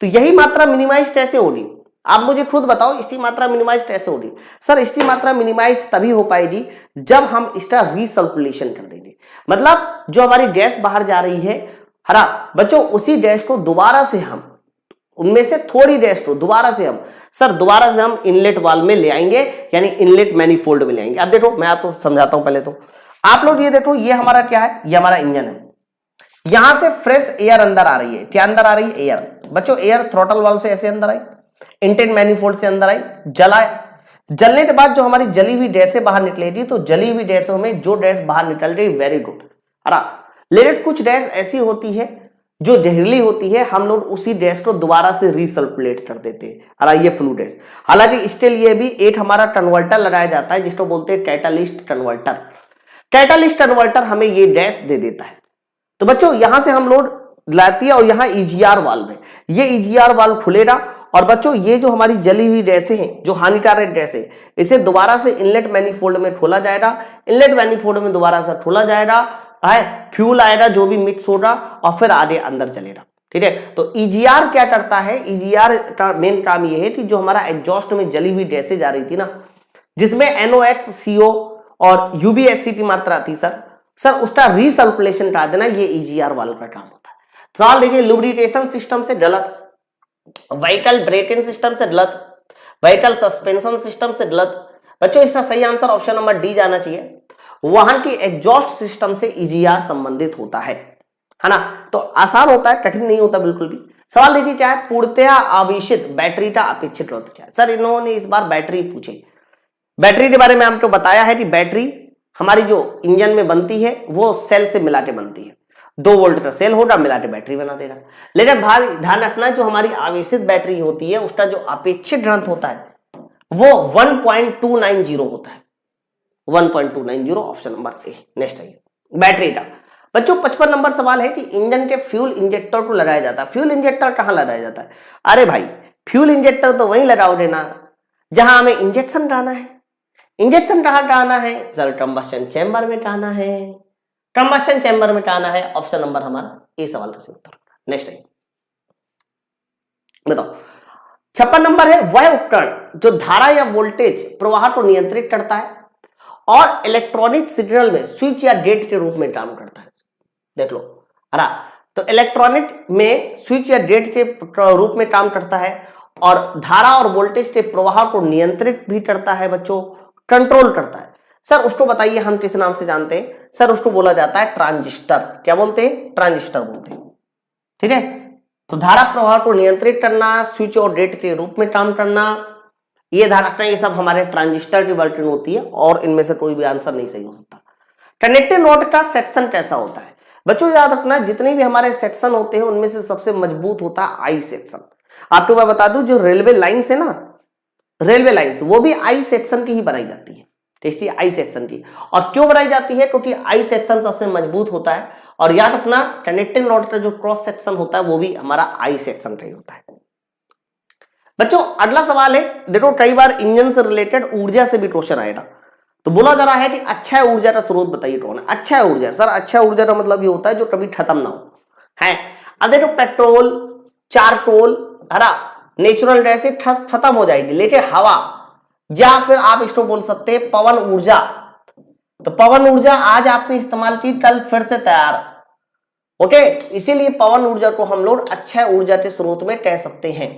तो यही मात्रा मिनिमाइज कैसे होगी? आप मुझे खुद बताओ, इसकी मात्रा मिनिमाइज कैसे होगी? सर इसकी मात्रा मिनिमाइज तभी हो पाएगी जब हम इसका रीसर्कुलेशन कर देंगे। मतलब जो हमारी गैस बाहर जा रही है हरा बच्चों, उसी गैस को दोबारा से हम, उनमें से थोड़ी गैस को दोबारा से हम इनलेट वाल्व में ले आएंगे, यानी इनलेट मैनिफोल्ड में ले आएंगे। अब देखो मैं आपको समझाता हूं। पहले तो आप लोग ये देखो, ये हमारा क्या है? ये हमारा इंजन है। यहां से फ्रेश एयर अंदर आ रही है। क्या अंदर आ रही है? एयर। बच्चों एयर थ्रॉटल वाल्व से ऐसे अंदर आई, इंटेन मैनिफोल्ड से अंदर आई, जलाए। जलने के बाद जो हमारी जली हुई गैसें बाहर निकलेगी, तो जली हुई गैसों में जो गैस बाहर निकल रही वेरी गुड, लेकिन कुछ गैस ऐसी होती है जो जहरीली होती है, हम लोग उसी गैस को दोबारा से रीसर्कुलेट कर देते हैं। ये फ्लू गैस। हालांकि इसके लिए भी एक हमारा कन्वर्टर लगाया जाता है जिसको बोलते हैं कैटालिस्ट कन्वर्टर। कैटालिस्ट कन्वर्टर हमें ये गैस दे देता है। तो बच्चों यहां से हम लोग लाती है और यहाँ ईजीआर वाल्व है। ये ईजीआर वाल्व खुलेगा और बच्चों ये जो हमारी जली हुई गैसें हैं, जो हानिकारक गैसें, इसे दोबारा से इनलेट मैनिफोल्ड में खोला जाएगा। इनलेट मैनिफोल्ड में दोबारा से खोला जाएगा, फ्यूल आएगा जो भी मिक्स होगा और फिर आगे अंदर चलेगा। ठीक है। तो ईजीआर क्या करता है? ईजीआर का मेन काम ये है कि जो हमारा एग्जॉस्ट में जली हुई गैसें जा रही थी ना, जिसमें एनओएक्स, सीओ और यूबीएससी की मात्रा थी सर उसका रीसर्कुलेशन करा देना, ये ईजीआर वाल्व का काम होता है। सवाल देखिए, लुब्रिकेशन सिस्टम से गलत, व्हीकल ब्रेकिंग सिस्टम से गलत, व्हीकल सस्पेंशन सिस्टम से गलत। बच्चों इसका सही आंसर ऑप्शन नंबर डी जाना चाहिए। वाहन की एग्जॉस्ट सिस्टम से ईजीआर संबंधित होता है ना। तो आसान होता है, कठिन नहीं होता बिल्कुल भी। सवाल देखिए क्या है? पूर्णतया आवेशित बैटरी का अपेक्षित रोध क्या है? सर इन्होंने इस बार बैटरी पूछे। बैटरी के बारे में आपको बताया है कि बैटरी हमारी जो इंजन में बनती है वो सेल से मिला के बनती है। 2 वोल्ट का सेल होगा, मिला के बैटरी बना देगा। लेकिन ध्यान रखना, जो हमारी आवेशित बैटरी होती है उसका जो अपेक्षित घनत्व होता है वो 1.290 होता है। 1.290 ऑप्शन नंबर ए। नेक्स्ट है बैटरी का। बच्चों 55 नंबर सवाल है कि इंजन के फ्यूल इंजेक्टर को लगाया जाता है। फ्यूल इंजेक्टर कहां लगाया जाता है? अरे भाई फ्यूल इंजेक्टर तो वहीं लगाओगे ना जहां हमें इंजेक्शन डालना है। इंजेक्शन कहां डालना है? सर कंबस्शन चैम्बर में डालना है। कंबस्शन चैम्बर में डालना है। ऑप्शन नंबर हमारा ए सवाल का सही उत्तर। नेक्स्ट है बताओ 56 नंबर है, वह उपकरण जो धारा या वोल्टेज प्रवाह को नियंत्रित करता है और इलेक्ट्रॉनिक सिग्नल में स्विच या गेट के रूप में काम करता है। देख लो तो इलेक्ट्रॉनिक में स्विच या गेट के रूप में काम करता है और धारा और वोल्टेज के प्रवाह को नियंत्रित भी करता है बच्चों, कंट्रोल करता है। सर उसको बताइए हम किस नाम से जानते हैं? सर उसको बोला जाता है ट्रांजिस्टर। क्या बोलते हैं? ट्रांजिस्टर बोलते हैं। ठीक है। तो धारा प्रवाह को नियंत्रित करना, स्विच और गेट के रूप में काम करना, ये ध्यान रखना, ये सब हमारे ट्रांजिस्टर की वर्किंग होती है और इनमें से कोई भी आंसर नहीं सही हो सकता। कनेक्टेड नोड का सेक्शन कैसा होता है? बच्चों याद रखना, जितने भी हमारे सेक्शन होते हैं उनमें से सबसे मजबूत होता है आई सेक्शन। आपको मैं बता दूं, जो रेलवे लाइंस है ना, रेलवे लाइंस, वो भी आई सेक्शन की ही बनाई जाती है। टेस्टी आई सेक्शन की। और क्यों बनाई जाती है? क्योंकि आई सेक्शन सबसे मजबूत होता है। और याद रखना, कनेक्टिंग नोड का जो क्रॉस सेक्शन होता है वो भी हमारा आई सेक्शन का ही होता है। बच्चों अगला सवाल है, देखो कई बार इंजन से रिलेटेड ऊर्जा से भी क्वेश्चन आएगा। तो बोला जा रहा है कि अच्छा ऊर्जा का स्रोत बताइए कौन है? अच्छा ऊर्जा। सर अच्छा ऊर्जा का मतलब ये होता है जो कभी खत्म ना हो है। अब देखो पेट्रोल, चारकोल, नेचुरल गैस खत्म हो जाएगी, लेकिन हवा या फिर आप इसको बोल सकते हैं पवन ऊर्जा, तो पवन ऊर्जा आज आपने इस्तेमाल की, कल फिर से तैयार। ओके, इसीलिए पवन ऊर्जा को हम लोग अक्षय ऊर्जा के स्रोत में कह सकते हैं,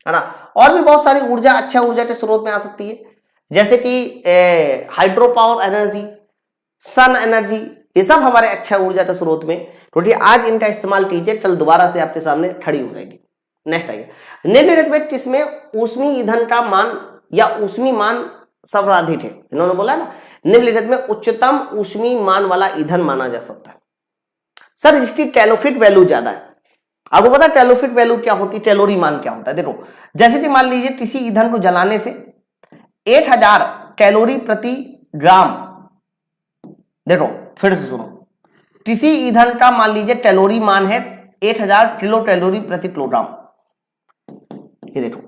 है ना। और भी बहुत सारी ऊर्जा अक्षय ऊर्जा के स्रोत में आ सकती है, जैसे कि hydro power energy, sun energy, ये सब हमारे अक्षय ऊर्जा के स्रोत में, क्योंकि आज इनका इस्तेमाल कीजिए, कल दोबारा से आपके सामने खड़ी हो जाएगी। नेक्स्ट आइए, निम्नलिखित में किसमें ऊष्मी ईंधन का मान या ऊष्मी मान सर्वाधिक है? इन्होंने बोला ना, निम्नलिखित में उच्चतम ऊष्मी मान वाला ईंधन माना जा सकता है। सर इसकी कैलोरीफिक वैल्यू ज्यादा है। आपको पता है कैलोरीफिक वैल्यू क्या होती है, कैलोरी मान क्या होता है? देखो, जैसे कि मान लीजिए किसी ईंधन को जलाने से 8000 कैलोरी प्रति ग्राम, देखो फिर से सुनो, किसी ईंधन का मान लीजिए कैलोरी मान है 8000 किलो कैलोरी प्रति किलोग्राम। ये देखो,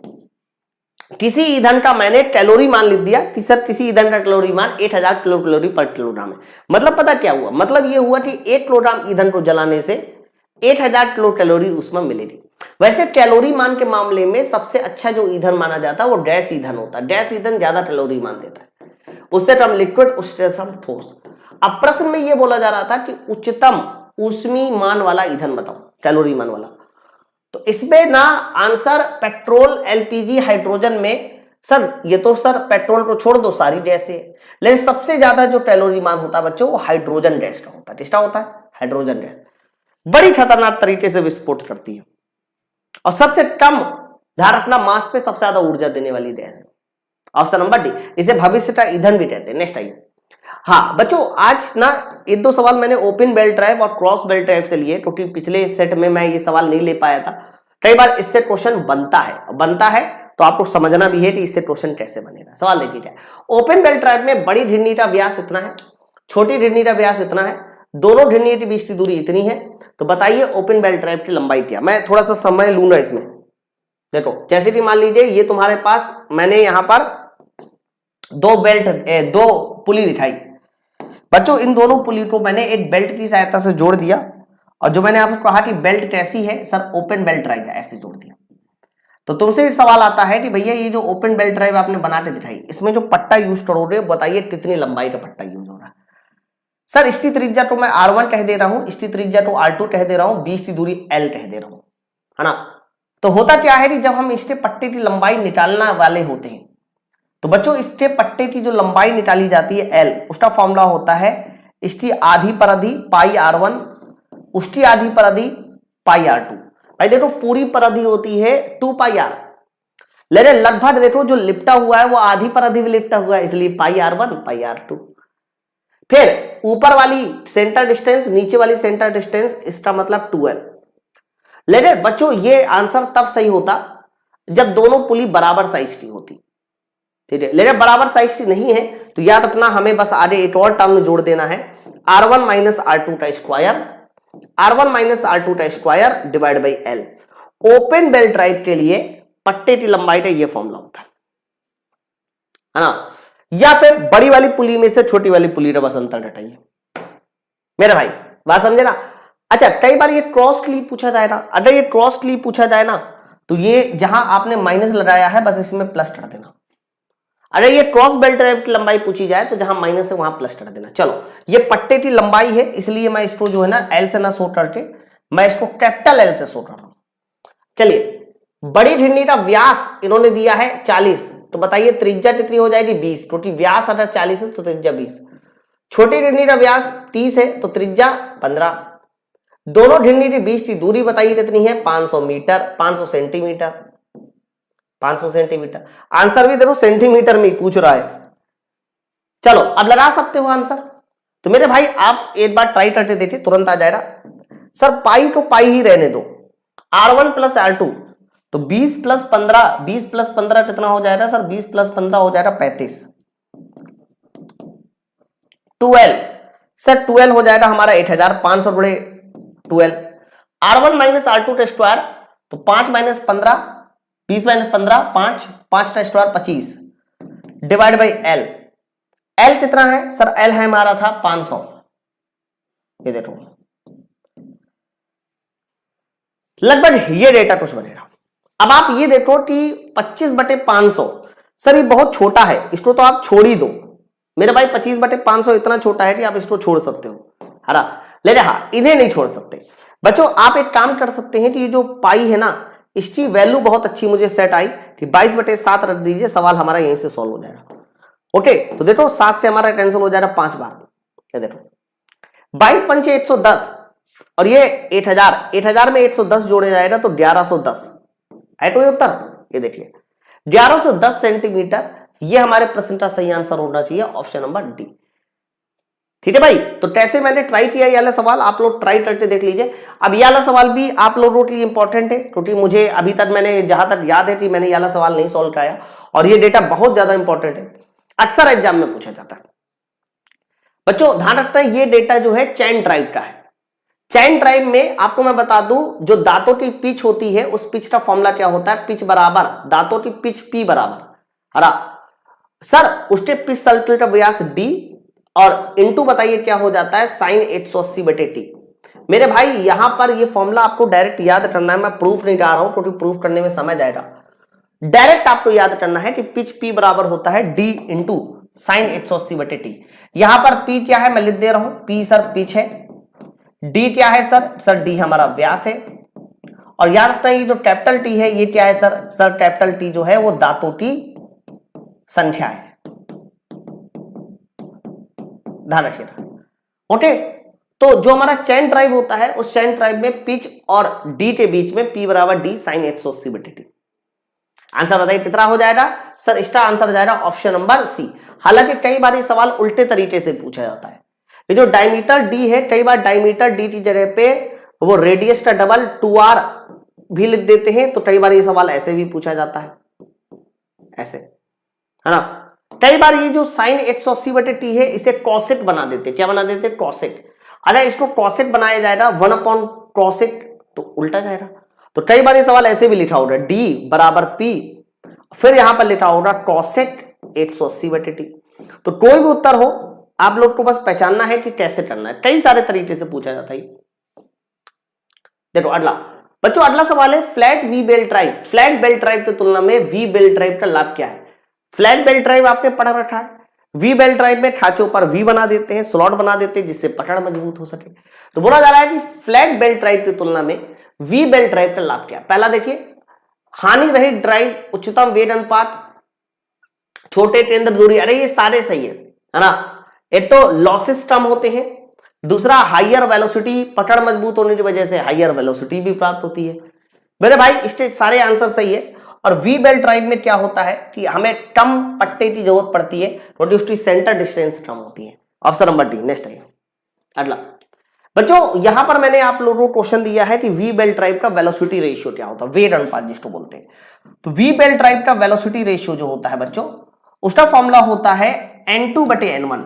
किसी ईंधन का मैंने कैलोरी मान लिख दिया कि सर किसी ईंधन का कैलोरी मान 8000 किलो कैलोरी पर किलोग्राम है। मतलब पता क्या हुआ? मतलब ये हुआ कि 1 किलोग्राम ईंधन को जलाने से 8000 किलो कैलोरी उसमें मिलेगी। वैसे कैलोरी मान के मामले में सबसे अच्छा जो ईंधन माना जाता है वो गैस ईंधन होता है। गैस ईंधन ज्यादा कैलोरी मान देता है, उससे कम लिक्विड, उससे कम ठोस। अब प्रश्न में ये बोला जा रहा था कि उच्चतम ऊष्मी मान वाला ईंधन बताओ, कैलोरी मान वाला। तो इसमें ना आंसर पेट्रोल, एलपीजी, हाइड्रोजन में, सर ये तो सर पेट्रोल को छोड़ दो सारी गैस है, लेकिन सबसे ज्यादा जो कैलोरी मान होता है बच्चों वो हाइड्रोजन गैस का होता है। किसका होता है? Hydrogen gas. बड़ी खतरनाक तरीके से विस्फोट करती है और सबसे कम, ध्यान रखना, मास पे सबसे ज्यादा ऊर्जा देने वाली गैस है। ऑप्शन नंबर डी, इसे भविष्य का ईंधन भी कहते हैं। नेक्स्ट आइए। हाँ बच्चों, आज ना एक दो सवाल मैंने ओपन बेल्ट ड्राइव और क्रॉस बेल्ट ड्राइव से लिए, क्योंकि पिछले सेट में मैं ये सवाल नहीं ले पाया था। कई बार इससे क्वेश्चन बनता है तो आपको समझना भी है कि इससे क्वेश्चन कैसे बनेगा। सवाल देखिए क्या, ओपन बेल्ट ड्राइव में बड़ी ढिन्नी का व्यास इतना है, छोटी ढिन्नी का व्यास इतना है, दोनों ढिन्नी के बीच की दूरी इतनी है, तो बताइए ओपन बेल्ट ड्राइव की लंबाई क्या? मैं थोड़ा सा समय लूंगा इसमें। देखो, जैसे कि मान लीजिए ये तुम्हारे पास मैंने यहां पर दो पुली दिखाई बच्चों, इन दोनों पुली को मैंने एक बेल्ट की सहायता से जोड़ दिया, और जो मैंने आपको कहा कि बेल्ट कैसी है, सर ओपन बेल्ट ड्राइव है, ऐसे जोड़ दिया। तो तुमसे एक सवाल आता है कि भैया ये जो ओपन बेल्ट ड्राइव आपने बना के दिखाई, इसमें जो पट्टा यूज करोगे बताइए कितनी लंबाई का पट्टा यूज हो रहा है? सर इसकी त्रिज्या तो मैं R1 कह दे रहा हूं, इसकी त्रिज्या तो R2 कह दे रहा हूं, बीच की दूरी L कह दे रहा हूं, है ना। तो होता क्या है कि जब हम इसके पट्टे की लंबाई निकालने वाले होते हैं, तो बच्चों इसके पट्टे की जो लंबाई निकाली जाती है L, उसका फॉर्मूला होता है इसकी आधी परिधि पाई R1, उसकी आधी परिधि पाई R2। भाई देखो, पूरी परिधि होती है 2 पाई R, लेकिन लगभग देखो जो लिपटा हुआ है वो आधी परिधि भी लिपटा हुआ है, इसलिए पाई R1 पाई R2। फिर ऊपर वाली सेंटर डिस्टेंस, नीचे वाली सेंटर डिस्टेंस, इसका मतलब 2L। लेकिन बच्चों ये आंसर तब सही होता जब दोनों पुली बराबर साइज की होती, ठीक है। लेकिन बराबर साइज की नहीं है, तो याद रखना हमें बस आगे एक और टर्म जोड़ देना है, R1 माइनस R2 का स्क्वायर, R1 माइनस R2 का square divide by L। Open belt drive के लिए पट्टे की लंबाई का ये फॉर्मूला होता है ना। या फिर बड़ी वाली पुली में से छोटी वाली पुली का बस अंतर घटाइए, मेरे भाई बात समझे ना। अच्छा, कई बार ये क्रॉस क्लीव पूछा जाए ना, अगर ये क्रॉस क्लीव पूछा जाए ना, तो ये जहां आपने माइनस लगाया है बस इसमें प्लस कर देना। अगर ये क्रॉस बेल्ट ड्राइव की लंबाई पूछी जाए तो जहां माइनस है वहां प्लस कर देना। चलो, ये पट्टे की लंबाई है, इसलिए मैं इसको जो है ना L से ना शो करके मैं इसको कैपिटल L से शो कर रहा हूं। चलिए, बड़ी ढिन्नी का व्यास इन्होंने दिया है 40, तो बताइए त्रिज्या कितनी हो जाएगी? 20, क्योंकि व्यास अगर 40 है तो त्रिज्या 20। छोटी ढिन्नी का व्यास 30 है तो त्रिज्या 15। दोनों ढिन्नी के बीच की दूरी बताइए कितनी है? 500 मीटर, 500 सेंटीमीटर, 500 सेंटीमीटर। आंसर भी देखो सेंटीमीटर में पूछ रहा है। चलो अब लगा सकते हो आंसर, तो मेरे भाई आप एक बार ट्राई करके देखिए, तुरंत आ जाएगा। सर पाई तो पाई ही रहने दो, R1 प्लस R2, तो 20 प्लस 15, 20 प्लस 15 कितना हो जाएगा सर? 20 प्लस 15 हो जाएगा 35। 12 सर 12 हो जाएगा हमारा 8500 बड़े 12। R1 माइनस R2 का स्क्वायर, तो 5 माइनस 15, 20 माइनस 15 5, 5 का square 25 divide by L। L कितना है सर? L है हमारा था 500। ये देखो लगभग ये डेटा कुछ बनेगा। अब आप ये देखो कि 25/500, सर ये बहुत छोटा है, इसको तो आप छोड़ ही दो, मेरे भाई 25/500 इतना छोटा है कि आप इसको छोड़ सकते हो, है ना, लेकिन हाँ इन्हें नहीं छोड़ सकते। बच्चों आप एक काम कर सकते हैं कि ये जो पाई है ना, इसकी वैल्यू बहुत अच्छी मुझे सेट आई कि 22/7 रख दीजिए, सवाल हमारा यहीं से सॉल्व हो जाएगा। ओके, तो देखो 7 से हमारा कैंसिल हो जाएगा 5 बार। ये देखो 22 पंचे 110 और ये 8000, 8000 में 110 जोड़े जाएगा तो 1110, है तो ये उत्तर। ये देखिए 1110 सेंटीमीटर, ये हमारे प्रश्न का सही आंसर होना चाहिए, ऑप्शन नंबर डी। ठीक है भाई, तो कैसे मैंने ट्राई किया ये वाला सवाल, आप लोग ट्राई करके देख लीजिए। अब ये वाला सवाल भी आप लोगों के लिए इंपॉर्टेंट है, क्योंकि मुझे अभी तक मैंने जहां तक याद है कि मैंने ये वाला सवाल नहीं सॉल्व कराया, और ये डेटा बहुत ज्यादा इंपॉर्टेंट है, अक्सर एग्जाम में पूछा जाता है। बच्चों ध्यान रखना है ये डेटा जो है चैन ड्राइव का है। चैन ड्राइव में आपको मैं बता दूं, जो दांतों की पिच होती है उस पिच का फॉर्मूला क्या होता है, पिच बराबर दांतों की पिच पी बराबर, हरा सर उसके पिच सर्कल का व्यास डी और इनटू बताइए क्या हो जाता है साइन 180/t। मेरे भाई यहां पर ये फॉर्मूला आपको डायरेक्ट याद करना है, मैं प्रूफ नहीं कर रहा हूं क्योंकि प्रूफ करने में समय जाएगा। डायरेक्ट आपको याद करना है कि पिच पी बराबर होता है डी इंटू साइन 180/t। यहां पर पी क्या है मैं लिख दे रहा हूं, पी सर पिच है, डी क्या है सर डी हमारा व्यास है, और याद रखना ये जो कैपिटल टी है ये क्या है सर कैपिटल टी जो है वो दांतों की संख्या है, ध्यान रखिएगा। ओके, तो जो हमारा चैन ड्राइव होता है उस चैन ड्राइव में पिच और डी के बीच में पी बराबर डी साइन 180/t। आंसर बताइए कितना हो जाएगा सर, इसका आंसर हो जाएगा ऑप्शन नंबर सी। हालांकि कई बार ये सवाल उल्टे तरीके से पूछा जाता है, ये जो डायमीटर डी है कई बार डायमीटर डी की जगह पे वो रेडियस का डबल 2r भी लिख देते हैं, तो कई बार ये सवाल ऐसे भी पूछा जाता है, ऐसे, है ना। कई बार ये जो साइन 180/t है इसे कॉसेक बना देते, क्या बना देते, कॉसेक। अगर इसको कॉसेक बनाया जाएगा 1/कॉसेक तो उल्टा जाएगा, तो कई बार ये सवाल ऐसे भी लिखा होगा डी बराबर पी, फिर यहां पर लिखा होगा कॉसेक 180/t। तो कोई भी उत्तर हो आप लोग को बस पहचानना है कि कैसे करना है, कई सारे तरीके से पूछा जाता है। देखो अगला बच्चों, अगला सवाल है flat we belt drive. Flat belt drive की तुलना में वी बेल्ट ड्राइव का लाभ क्या है। फ्लैट बेल्ट ड्राइव आपने पढ़ा रखा है, वी बेल्ट ड्राइव में खांचों पर वी बना देते हैं, स्लॉट बना देते हैं जिससे पकड़ मजबूत हो सके। तो बोला जा रहा है कि फ्लैट बेल्ट ड्राइव की तुलना में वी बेल्ट ड्राइव का लाभ क्या है। पहला देखिए, हानि रहित ड्राइव, उच्चतम वेग अनुपात, छोटे केंद्र दूरी, अरे ये सारे सही है ना। एक तो लॉसेस कम होते हैं, दूसरा हाइयर वेलोसिटी, पकड़ मजबूत होने की वजह से हाइयर वेलोसिटी भी प्राप्त होती है। मेरे भाई इसके सारे आंसर सही है। और वी बेल्ट ड्राइव में क्या होता है कि हमें कम पट्टे की जरूरत पड़ती है क्योंकि उसकी सेंटर डिस्टेंस कम होती है। Option number D. नेक्स्ट है अगला बच्चों, यहां पर मैंने आप लोगों को क्वेश्चन दिया है कि वी बेल्ट ड्राइव का वेलोसिटी रेशियो क्या होता है, वेग अनुपात जिसको बोलते हैं। तो वी बेल्ट ड्राइव का वेलोसिटी रेशियो जो होता है बच्चों, उसका फॉर्मूला होता है n2/n1,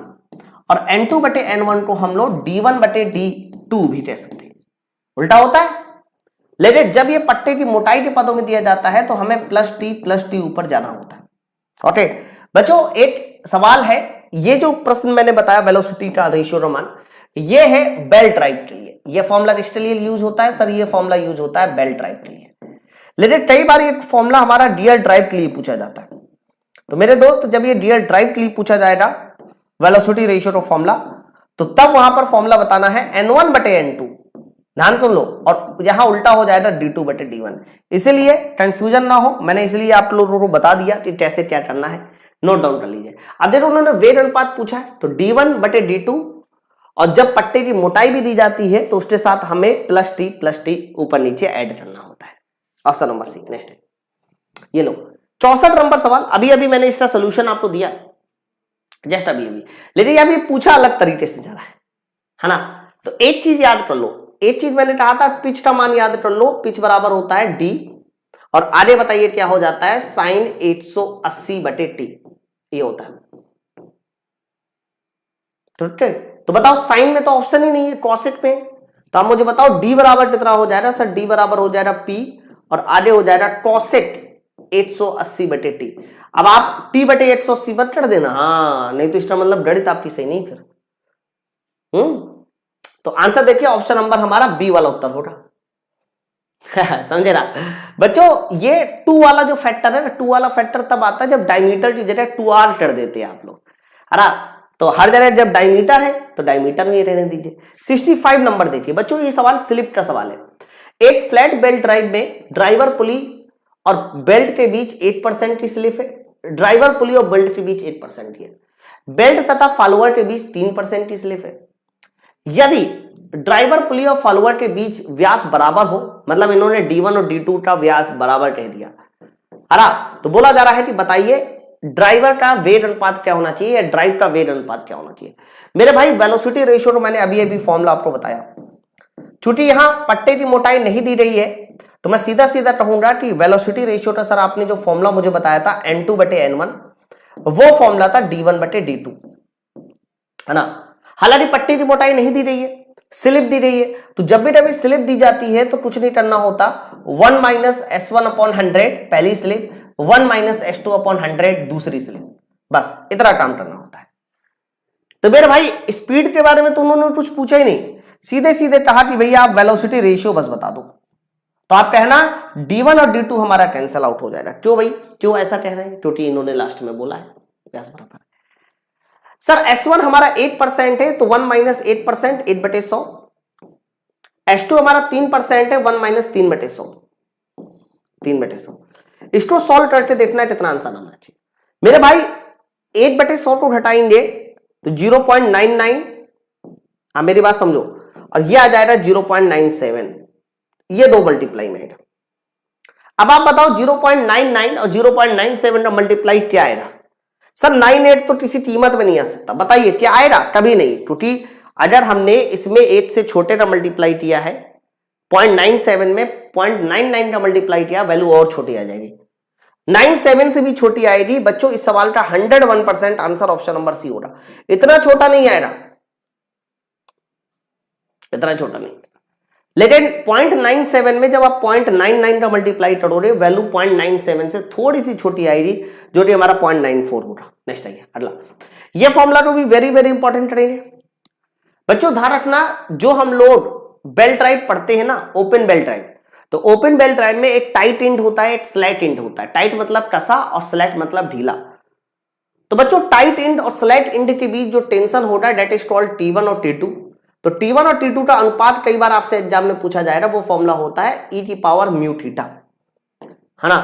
और n2/n1 को हम लोग d1/d2 भी कह सकते हैं, उल्टा होता है। लेकिन जब ये पट्टे की मोटाई के पदों में दिया जाता है तो हमें +t ऊपर जाना होता है। ओके बच्चों, एक सवाल है, ये जो प्रश्न मैंने बताया वेलोसिटी का रेशियो का मान, ये है बेल्ट ड्राइव के लिए। ये फॉर्मूला किसके लिए यूज होता है सर, ये फॉर्मूला यूज होता है बेल्ट ड्राइव के लिए। लेकिन कई बार ये फॉर्मूला हमारा डीएल ड्राइव के लिए पूछा जाता है। तो मेरे दोस्त जब ये डीएल ड्राइव के लिए पूछा जाएगा वेलोसिटी रेशियो का फॉर्मूला, तो तब वहां पर फॉर्मूला बताना है n1/n2, ध्यान सुन लो, और यहां उल्टा हो जाएगा d2/d1। इसलिए कंफ्यूजन ना हो, मैंने इसलिए आप लोगों को बता दिया कि कैसे क्या करना है, नोट डाउन कर लीजिए। अब देखो उन्होंने वेग अनुपात पूछा है तो d1/d2, और जब पट्टे की मोटाई भी दी जाती है तो उसके साथ हमें +t ऊपर नीचे ऐड करना होता है। ऑप्शन नंबर सी। नेक्स्ट है ये लो 64 नंबर सवाल। अभी अभी मैंने इसका सोल्यूशन आपको दिया, जस्ट अभी, लेकिन अभी पूछा अलग तरीके से जा रहा है ना। तो एक चीज याद कर लो, एक चीज मैंने कहा था पिच का मान याद कर लो, पिच बराबर होता है डी, और आगे बताइए क्या हो जाता है साइन 180/t, ये होता है। ठीक है, तो बताओ साइन में तो ऑप्शन ही नहीं है, कॉसेक में, तो आप मुझे बताओ डी बराबर कितना हो जाएगा सर, डी बराबर हो जाएगा पी, और आगे हो जाएगा कॉसेक 180/t। अब आप t/180 मत कर देना, हाँ नहीं तो इसका मतलब गणित आपकी सही नहीं फिर। तो आंसर देखिए ऑप्शन नंबर हमारा बी वाला उत्तर होगा। समझे ना बच्चों, ये 2 वाला जो फैक्टर है ना, 2 वाला फैक्टर तब आता है जब डायमीटर की जगह 2r कर देते हैं आप लोग, है ना। तो हर जगह जब डायमीटर है तो डायमीटर में ही रहने दीजिए। 65 नंबर देखिए बच्चों, ये सवाल स्लिप का सवाल है। एक फ्लैट बेल्ट ड्राइव में ड्राइवर पुली और बेल्ट के बीच 8% की स्लिप है। ड्राइवर पुली और बेल्ट के बीच 8% की है। बेल्ट तथा फॉलोअर के बीच 3% की स्लिप है। यदि ड्राइवर पुली और फॉलोअर के बीच व्यास बराबर हो, मतलब इन्होंने D1 और D2 का व्यास बराबर कह दिया, तो बोला जा रहा है कि बताइए ड्राइवर का वेट अनुपात क्या होना चाहिए या ड्राइव का वेट अनुपात क्या होना चाहिए। मेरे भाई वेलोसिटी रेशियो तो मैंने अभी अभी फॉर्मूला आपको बताया। चूंकि यहां पट्टे की मोटाई नहीं दी रही है तो मैं सीधा सीधा कहूंगा कि वेलोसिटी रेशियो का सर आपने जो फॉर्मूला मुझे बताया था N2/N1, वो फॉर्मूला था D1/D2, है ना। हालांकि पट्टे की मोटाई नहीं दी रही है, स्लिप दी रही है, तो जब भी स्लिप दी जाती है तो कुछ नहीं करना होता, 1 - S1/100 पहली स्लिप, 1 - S2/100 दूसरी स्लिप, बस इतना काम करना होता है। तो मेरे भाई स्पीड के बारे में तो उन्होंने कुछ पूछा ही नहीं, सीधे सीधे कहा कि भैया आप वेलोसिटी रेशियो बस बता दो। तो आप कहना D1 और D2 हमारा कैंसिल आउट हो जाएगा। क्यों भाई, क्यों ऐसा कह रहे हैं? क्योंकि इन्होंने लास्ट में बोला है व्यास बराबर। सर S1 हमारा 8% है तो 1 - 8%, 8/100। S2 हमारा 3% है, 1 - 3/100, 3/100। इसको सॉल्व करके देखना है कितना आंसर आना चाहिए। मेरे भाई 8/100 को घटाएंगे तो 0.99, मेरी बात समझो, और ये आ जाएगा 0.97, ये दो मल्टीप्लाई में आएगा। अब आप बताओ 0.99 और 0.97 का मल्टीप्लाई क्या आएगा? सर 98 तो किसी कीमत में नहीं आ सकता, बताइए क्या आएगा? कभी नहीं, क्योंकि अगर हमने इसमें 8 से छोटे का मल्टीप्लाई किया है, 0.97 में 0.99 का मल्टीप्लाई किया, वैल्यू और छोटी आ जाएगी, 97 से भी छोटी आएगी। बच्चों इस सवाल का 101% आंसर ऑप्शन नंबर सी होगा। इतना छोटा नहीं आएगा, इतना छोटा नहीं। लेकिन 0.97 में जब आप 0.99 का मल्टीप्लाई करोगे, वैल्यू 0.97 से थोड़ी सी छोटी आएगी, जो कि हमारा 0.94 होगा। नेक्स्ट आइए अगला, ये फॉर्मूला को भी वेरी वेरी इंपॉर्टेंट करेंगे बच्चों। ध्यान रखना, जो हम लोग बेल्ट ड्राइव पढ़ते हैं ना, ओपन बेल्ट ड्राइव, तो ओपन बेल्ट ड्राइव में एक टाइट एंड होता है, एक स्लैट एंड होता है। टाइट मतलब कसा और स्लैट मतलब ढीला। तो बच्चों टाइट एंड और स्लैट एंड के बीच जो टेंशन होता है दैट इज कॉल्ड T1 और T2। तो T1 और T2 का अनुपात कई बार आपसे एग्जाम में पूछा जाएगा, वो फॉर्मूला होता है e⁻μθ, है ना।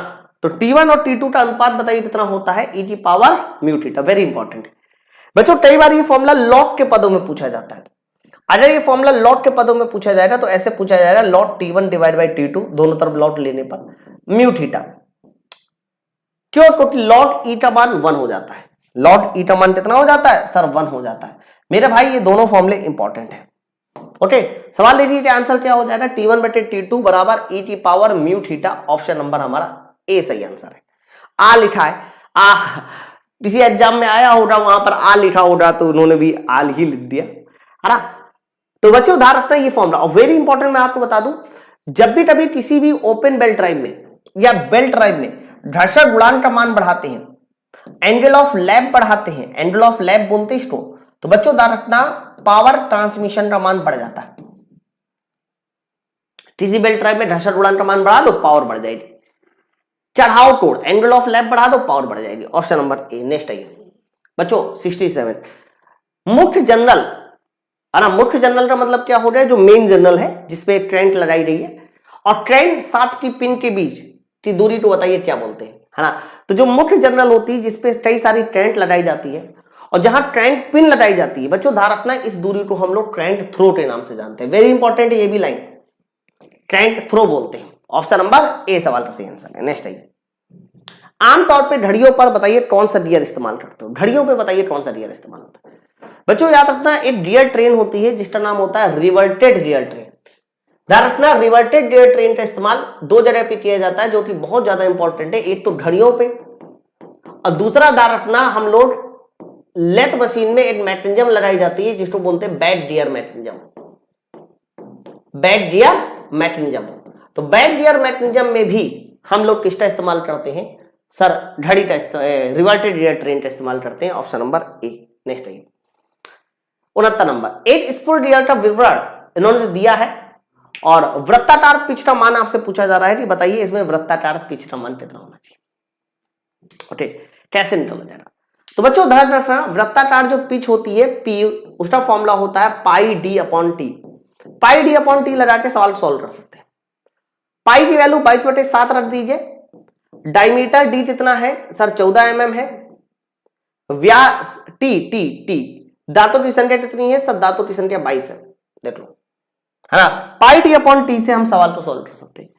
तो T1 और T2 का अनुपात बताइए कितना होता है, e⁻μθ। वेरी इंपॉर्टेंट बच्चों, कई बार ये फॉर्मूला लॉग के पदों में पूछा जाता है। अगर ये फॉर्मूला लॉग के पदों में पूछा जाएगा तो ऐसे पूछा जाएगा, log T1 / T2, दोनों तरफ लॉग लेने पर μθ। क्यों? क्योंकि log e का मान 1 हो जाता है। log e का मान कितना हो जाता है सर? 1 हो जाता है। मेरे भाई ये दोनों फॉर्मूले इंपॉर्टेंट है। ओके, सवाल देखिए कि आंसर क्या हो जाएगा, T1/T2 बराबर e⁻μθ। ऑप्शन नंबर हमारा ए सही आंसर है। आ लिखा है, आ किसी एग्जाम में आया होगा, वहां पर आ लिखा होगा तो उन्होंने भी आल ही लिख दिया, है ना। तो बच्चों ध्यान रखना ये फॉर्मूला, और वेरी इंपॉर्टेंट मैं आपको बता दूं, जब भी कभी किसी भी ओपन बेल्ट ड्राइव में या बेल्ट ड्राइव में घर्षण गुणांक का मान बढ़ाते हैं, एंगल ऑफ लैप बढ़ाते हैं, एंगल ऑफ लैप बोलते हैं इसको, तो बच्चों ध्यान रखना पावर ट्रांसमिशन का मान बढ़ जाता है। किसी बेल्ट ड्राइव में घर्षण गुणांक का मान बढ़ा दो, पावर बढ़ जाएगी। चढ़ाओ तोड़, एंगल ऑफ लैप बढ़ा दो, पावर बढ़ जाएगी। Option number A. नेक्स्ट आइए बच्चों 67, मुख्य जनरल, है ना। मुख्य जनरल का मतलब क्या हो रहा है, जो मेन जनरल है जिसपे ट्रेंट लगाई रही है, और ट्रेंट शाफ्ट की पिन के बीच की दूरी को बताइए क्या बोलते हैं, है ना। तो जो मुख्य जनरल होती है जिसपे कई सारी ट्रेंट लगाई जाती है, और जहां ट्रेंट पिन लगाई जाती है, बच्चों ध्यान रखना इस दूरी को हम लोग ट्रेंट थ्रो के नाम से जानते हैं। वेरी इंपॉर्टेंट है ये भी लाइन, ट्रेंट थ्रो बोलते हैं। ऑप्शन नंबर ए सवाल का सही आंसर है। नेक्स्ट आइए, आमतौर पे घड़ियों पर बताइए कौन सा गियर इस्तेमाल करते हो, घड़ियों पे बताइए कौन सा गियर इस्तेमाल होता है। बच्चों याद रखना, एक गियर ट्रेन होती है जिसका नाम होता है रिवर्टेड गियर ट्रेन। ध्यान रखना, रिवर्टेड गियर ट्रेन का इस्तेमाल दो जगह पे किया जाता है, जो कि बहुत ज्यादा इंपॉर्टेंट है। एक तो घड़ियों पे, और दूसरा ध्यान रखना हम लोग लेथ मशीन में एक मैकेनिज्म लगाई जाती है जिसको बोलते हैं back gear mechanism. Back gear mechanism, तो बैक गियर मैकेनिज्म में भी हम लोग किसका इस्तेमाल करते हैं सर? घड़ी का, रिवर्टेड गियर ट्रेन का इस्तेमाल करते हैं। Option number A. नेक्स्ट आइए 69 नंबर, एक स्पूल गियर का विवरण इन्होंने दिया है, और वृत्ताकार पिच का मान आपसे पूछा जा रहा है कि बताइए इसमें वृत्ताकार पिच का मान कितना होना चाहिए। ओके, कैसे निकला जाएगा? तो बच्चों ध्यान रखना, वृत्ताकार जो पिच होती है P, उसका फॉर्मूला होता है पाई डी अपॉन टी। पाई डी अपॉन टी लगा के सवाल सॉल्व कर सकते हैं। पाई की वैल्यू 22/7 रख दीजिए। डायमीटर डी कितना है सर? 14 mm है। व्यास टी दांतों की संख्या कितनी है सर? दांतों की संख्या 22 है। देख लो, है ना। पाई टी अपॉन टी से हम सवाल को सॉल्व कर सकते हैं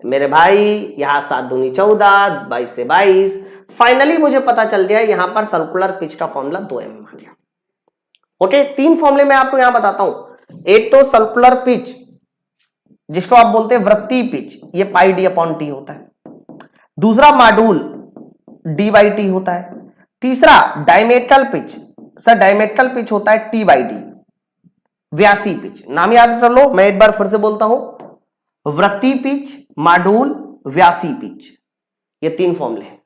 मेरे भाई। यहां 7 दूनी 14, 22 से 22। फाइनली मुझे पता चल गया यहां पर सर्कुलर पिच का फॉर्मूला 2 mm आ गया। ओके, 3 फॉर्मूले मैं आपको यहां बताता हूं। एक तो सर्कुलर पिच जिसको आप बोलते हैं वृत्तीय पिच, ये पाई डी अपॉन टी होता है। दूसरा मॉड्यूल डी बाई टी होता है। तीसरा diametral pitch, sir diametral pitch होता है T by D, Vyasi pitch. नाम याद कर लो, मैं एक बार फिर से बोलता हूं, वृत्तीय पिच, मॉड्यूल, व्यासी पिच, ये 3 फॉर्मूले हैं,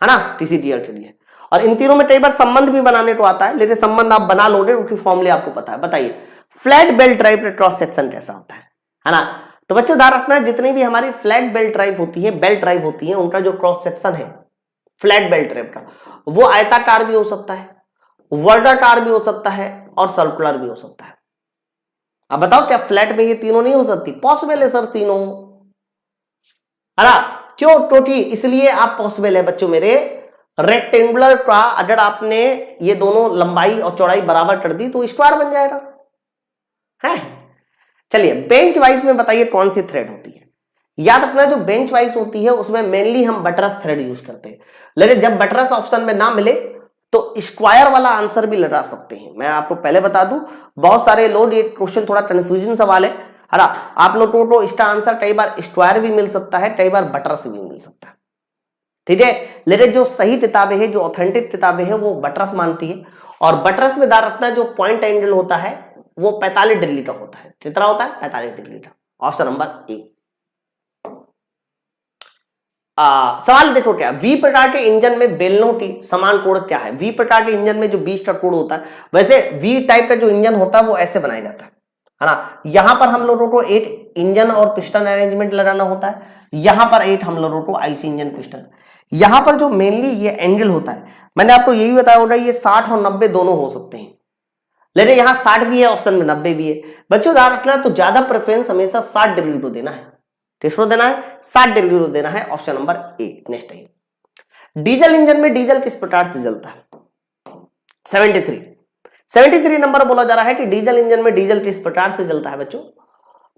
है ना, टीसीटीआर के लिए। और इन तीनों में कई बार संबंध भी बनाने को आता है, लेकिन संबंध आप बना लोगे क्योंकि फॉर्मूले आपको पता है। बताइए फ्लैट बेल्ट ड्राइव का क्रॉस सेक्शन कैसा होता है ना। तो बच्चों ध्यान रखना, जितनी भी हमारी फ्लैट बेल्ट ड्राइव होती है, बेल्ट ड्राइव होती है, उनका जो क्रॉस सेक्शन है फ्लैट बेल्ट ड्राइव का, वो आयताकार भी हो सकता है, वर्गाकार भी हो सकता है और सर्कुलर भी हो सकता है। अब बताओ क्या फ्लैट में ये तीनों नहीं हो सकती? पॉसिबल है सर तीनों, है ना। क्यों? क्योंकि इसलिए आप पॉसिबल है बच्चों मेरे, रेक्टेंगुलर का अगर आपने ये दोनों लंबाई और चौड़ाई बराबर कर दी तो स्क्वायर बन जाएगा, है। चलिए बेंच वाइज में बताइए कौन सी थ्रेड होती है। याद रखना, जो बेंच वाइज होती है उसमें मेनली हम बटरस थ्रेड यूज करते हैं, लेकिन जब बटरस ऑप्शन में ना मिले तो स्क्वायर वाला आंसर भी लगा सकते हैं। मैं आपको पहले बता दूं, बहुत सारे लोग, ये क्वेश्चन थोड़ा कंफ्यूजन सवाल है ना, आप लोगों को इसका आंसर कई बार स्क्वायर भी मिल सकता है, कई बार बटरस भी मिल सकता है, ठीक है। लेकिन जो सही किताबें हैं, जो ऑथेंटिक किताबें हैं, वो बटरस मानती है। और बटरस में ध्यान रखना, जो पॉइंट एंगल होता है वो 45 डिग्री का होता है। कितना होता है? 45 डिग्री का। ऑप्शन नंबर ए। सवाल देखो क्या, वी प्रकार के इंजन में बेलनों की समान कोण क्या है? वी प्रकार के इंजन में जो बीच का कोण होता है, वैसे वी टाइप का जो इंजन होता है वो ऐसे बनाया जाता है ना। यहां पर हम लोगों को एक इंजन और पिस्टन अरेंजमेंट लगाना होता है, यहां पर एक हम लोगों को आईसी इंजन पिस्टन। यहां पर जो मेनली ये एंगल होता है, मैंने आपको यही बताया होगा, ये 60 और 90 दोनों हो सकते हैं, लेकिन यहां 60 भी है ऑप्शन में, 90 भी है। बच्चों ध्यान रखना, तो ज्यादा प्रेफरेंस हमेशा 60 डिग्री को देना है। किसको देना है? 60 डिग्री को देना है। Option number A. नेक्स्ट है, डीजल इंजन में डीजल किस प्रकार से जलता है? 73 नंबर बोला जा रहा है कि डीजल इंजन में डीजल किस प्रकार से जलता है बच्चों।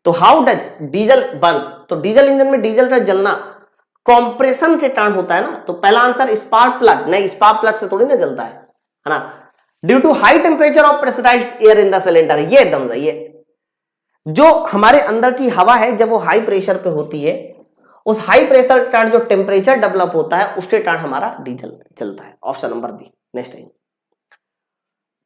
तो हाउ डज डीजल बर्न्स? तो डीजल इंजन में डीजल का जलना कंप्रेशन के कारण होता है ना। तो पहला आंसर स्पार्क प्लग, नहीं स्पार्क प्लग से थोड़ी ना जलता है ना। Due to high temperature of pressurised air in the cylinder, ये एकदम सही है। जो हमारे अंदर की हवा है, जब वो हाई प्रेशर पे होती है, उस हाई प्रेशर के कारण जो टेम्परेचर डेवलप होता है, उसके कारण हमारा डीजल चलता है। Option number B. नेक्स्ट है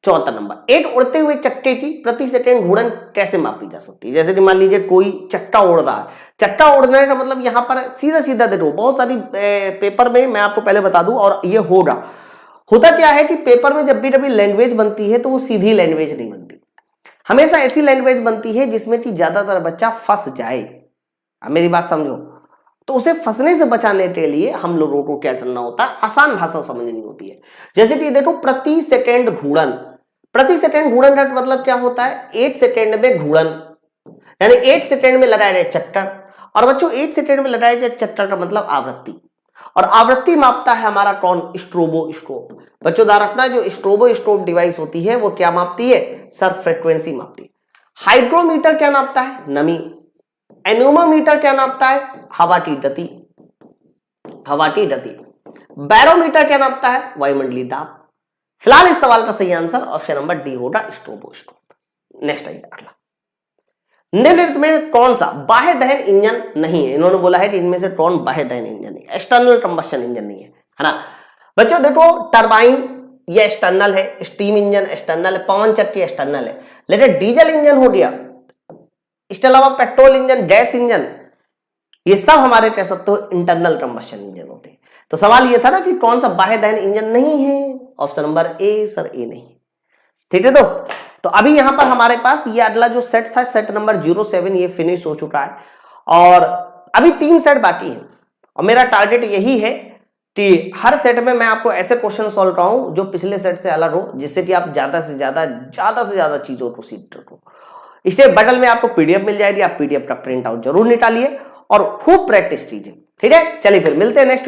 74 नंबर, एक उड़ते हुए चक्के की प्रति सेकंड घूर्णन कैसे मापी जा सकती है? जैसे कि मान लीजिए कोई चक्का उड़ रहा है, चक्का उड़ने का मतलब यहां पर सीधा सीधा देखो, बहुत सारी पेपर में मैं आपको पहले बता दूं, और ये होता क्या है कि पेपर में जब भी कभी लैंग्वेज बनती है तो वो सीधी लैंग्वेज नहीं बनती, हमेशा ऐसी लैंग्वेज बनती है जिसमें कि ज्यादातर बच्चा फंस जाए। अब मेरी बात समझो, तो उसे फंसने से बचाने के लिए हम लोगों को क्या करना होता है? आसान भाषा समझनी होती है। जैसे कि देखो, प्रति सेकंड घूर्णन, प्रति सेकंड घूर्णन का मतलब क्या होता है? 1 सेकंड में घूर्णन, यानी 1 सेकंड में लगाया गया चक्कर। और बच्चों 1 सेकंड में लगाया गया चक्कर का मतलब आवृत्ति, और आवृत्ति मापता है हमारा कौन? स्ट्रोबोस्कोप। बच्चों ध्यान रखना, जो स्ट्रोबोस्कोप डिवाइस होती है वो क्या मापती है? सर फ्रीक्वेंसी मापती है। हाइड्रोमीटर क्या नापता है? नमी। एनोमोमीटर क्या नापता है? हवा की गति, हवा की गति। बैरोमीटर क्या नापता है? वायुमंडलीय दाब। फिलहाल इस सवाल का सही आंसर ऑप्शन नंबर डी होगा, स्ट्रोबोस्कोप। नेक्स्ट आइए अगला, निम्नलिखित में कौन सा बाह्य दहन इंजन नहीं है? इन्होंने बोला है कि इनमें से कौन बाह्य दहन इंजन है? एक्सटर्नल कंबशन इंजन नहीं है ना। बच्चों देखो, टरबाइन ये एक्सटर्नल है, स्टीम इंजन एक्सटर्नल है, पवन चक्की एक्सटर्नल है, लेकिन डीजल इंजन हो गया, इसके अलावा पेट्रोल इंजन, गैस इंजन, ये सब हमारे कह सकते हो इंटरनल कंबशन इंजन होते हैं। तो सवाल ये था ना कि कौन सा बाह्य दहन इंजन नहीं है? ऑप्शन नंबर ए, सर ए नहीं। ठीक है दोस्त, तो अभी यहां पर हमारे पास ये अगला जो सेट था, सेट नंबर 07, ये फिनिश हो चुका है, और अभी 3 सेट बाकी है, और मेरा टारगेट यही है कि हर सेट में मैं आपको ऐसे क्वेश्चन सॉल्व कराऊं जो पिछले सेट से अलग हो, जिससे कि आप ज्यादा से ज्यादा चीजों को सीख सको। इसलिए बटन में आपको पीडीएफ मिल जाएगी, आप पीडीएफ का प्रिंट आउट जरूर निकालिए और खूब प्रैक्टिस कीजिए। ठीक है, चलिए फिर मिलते हैं नेक्स्ट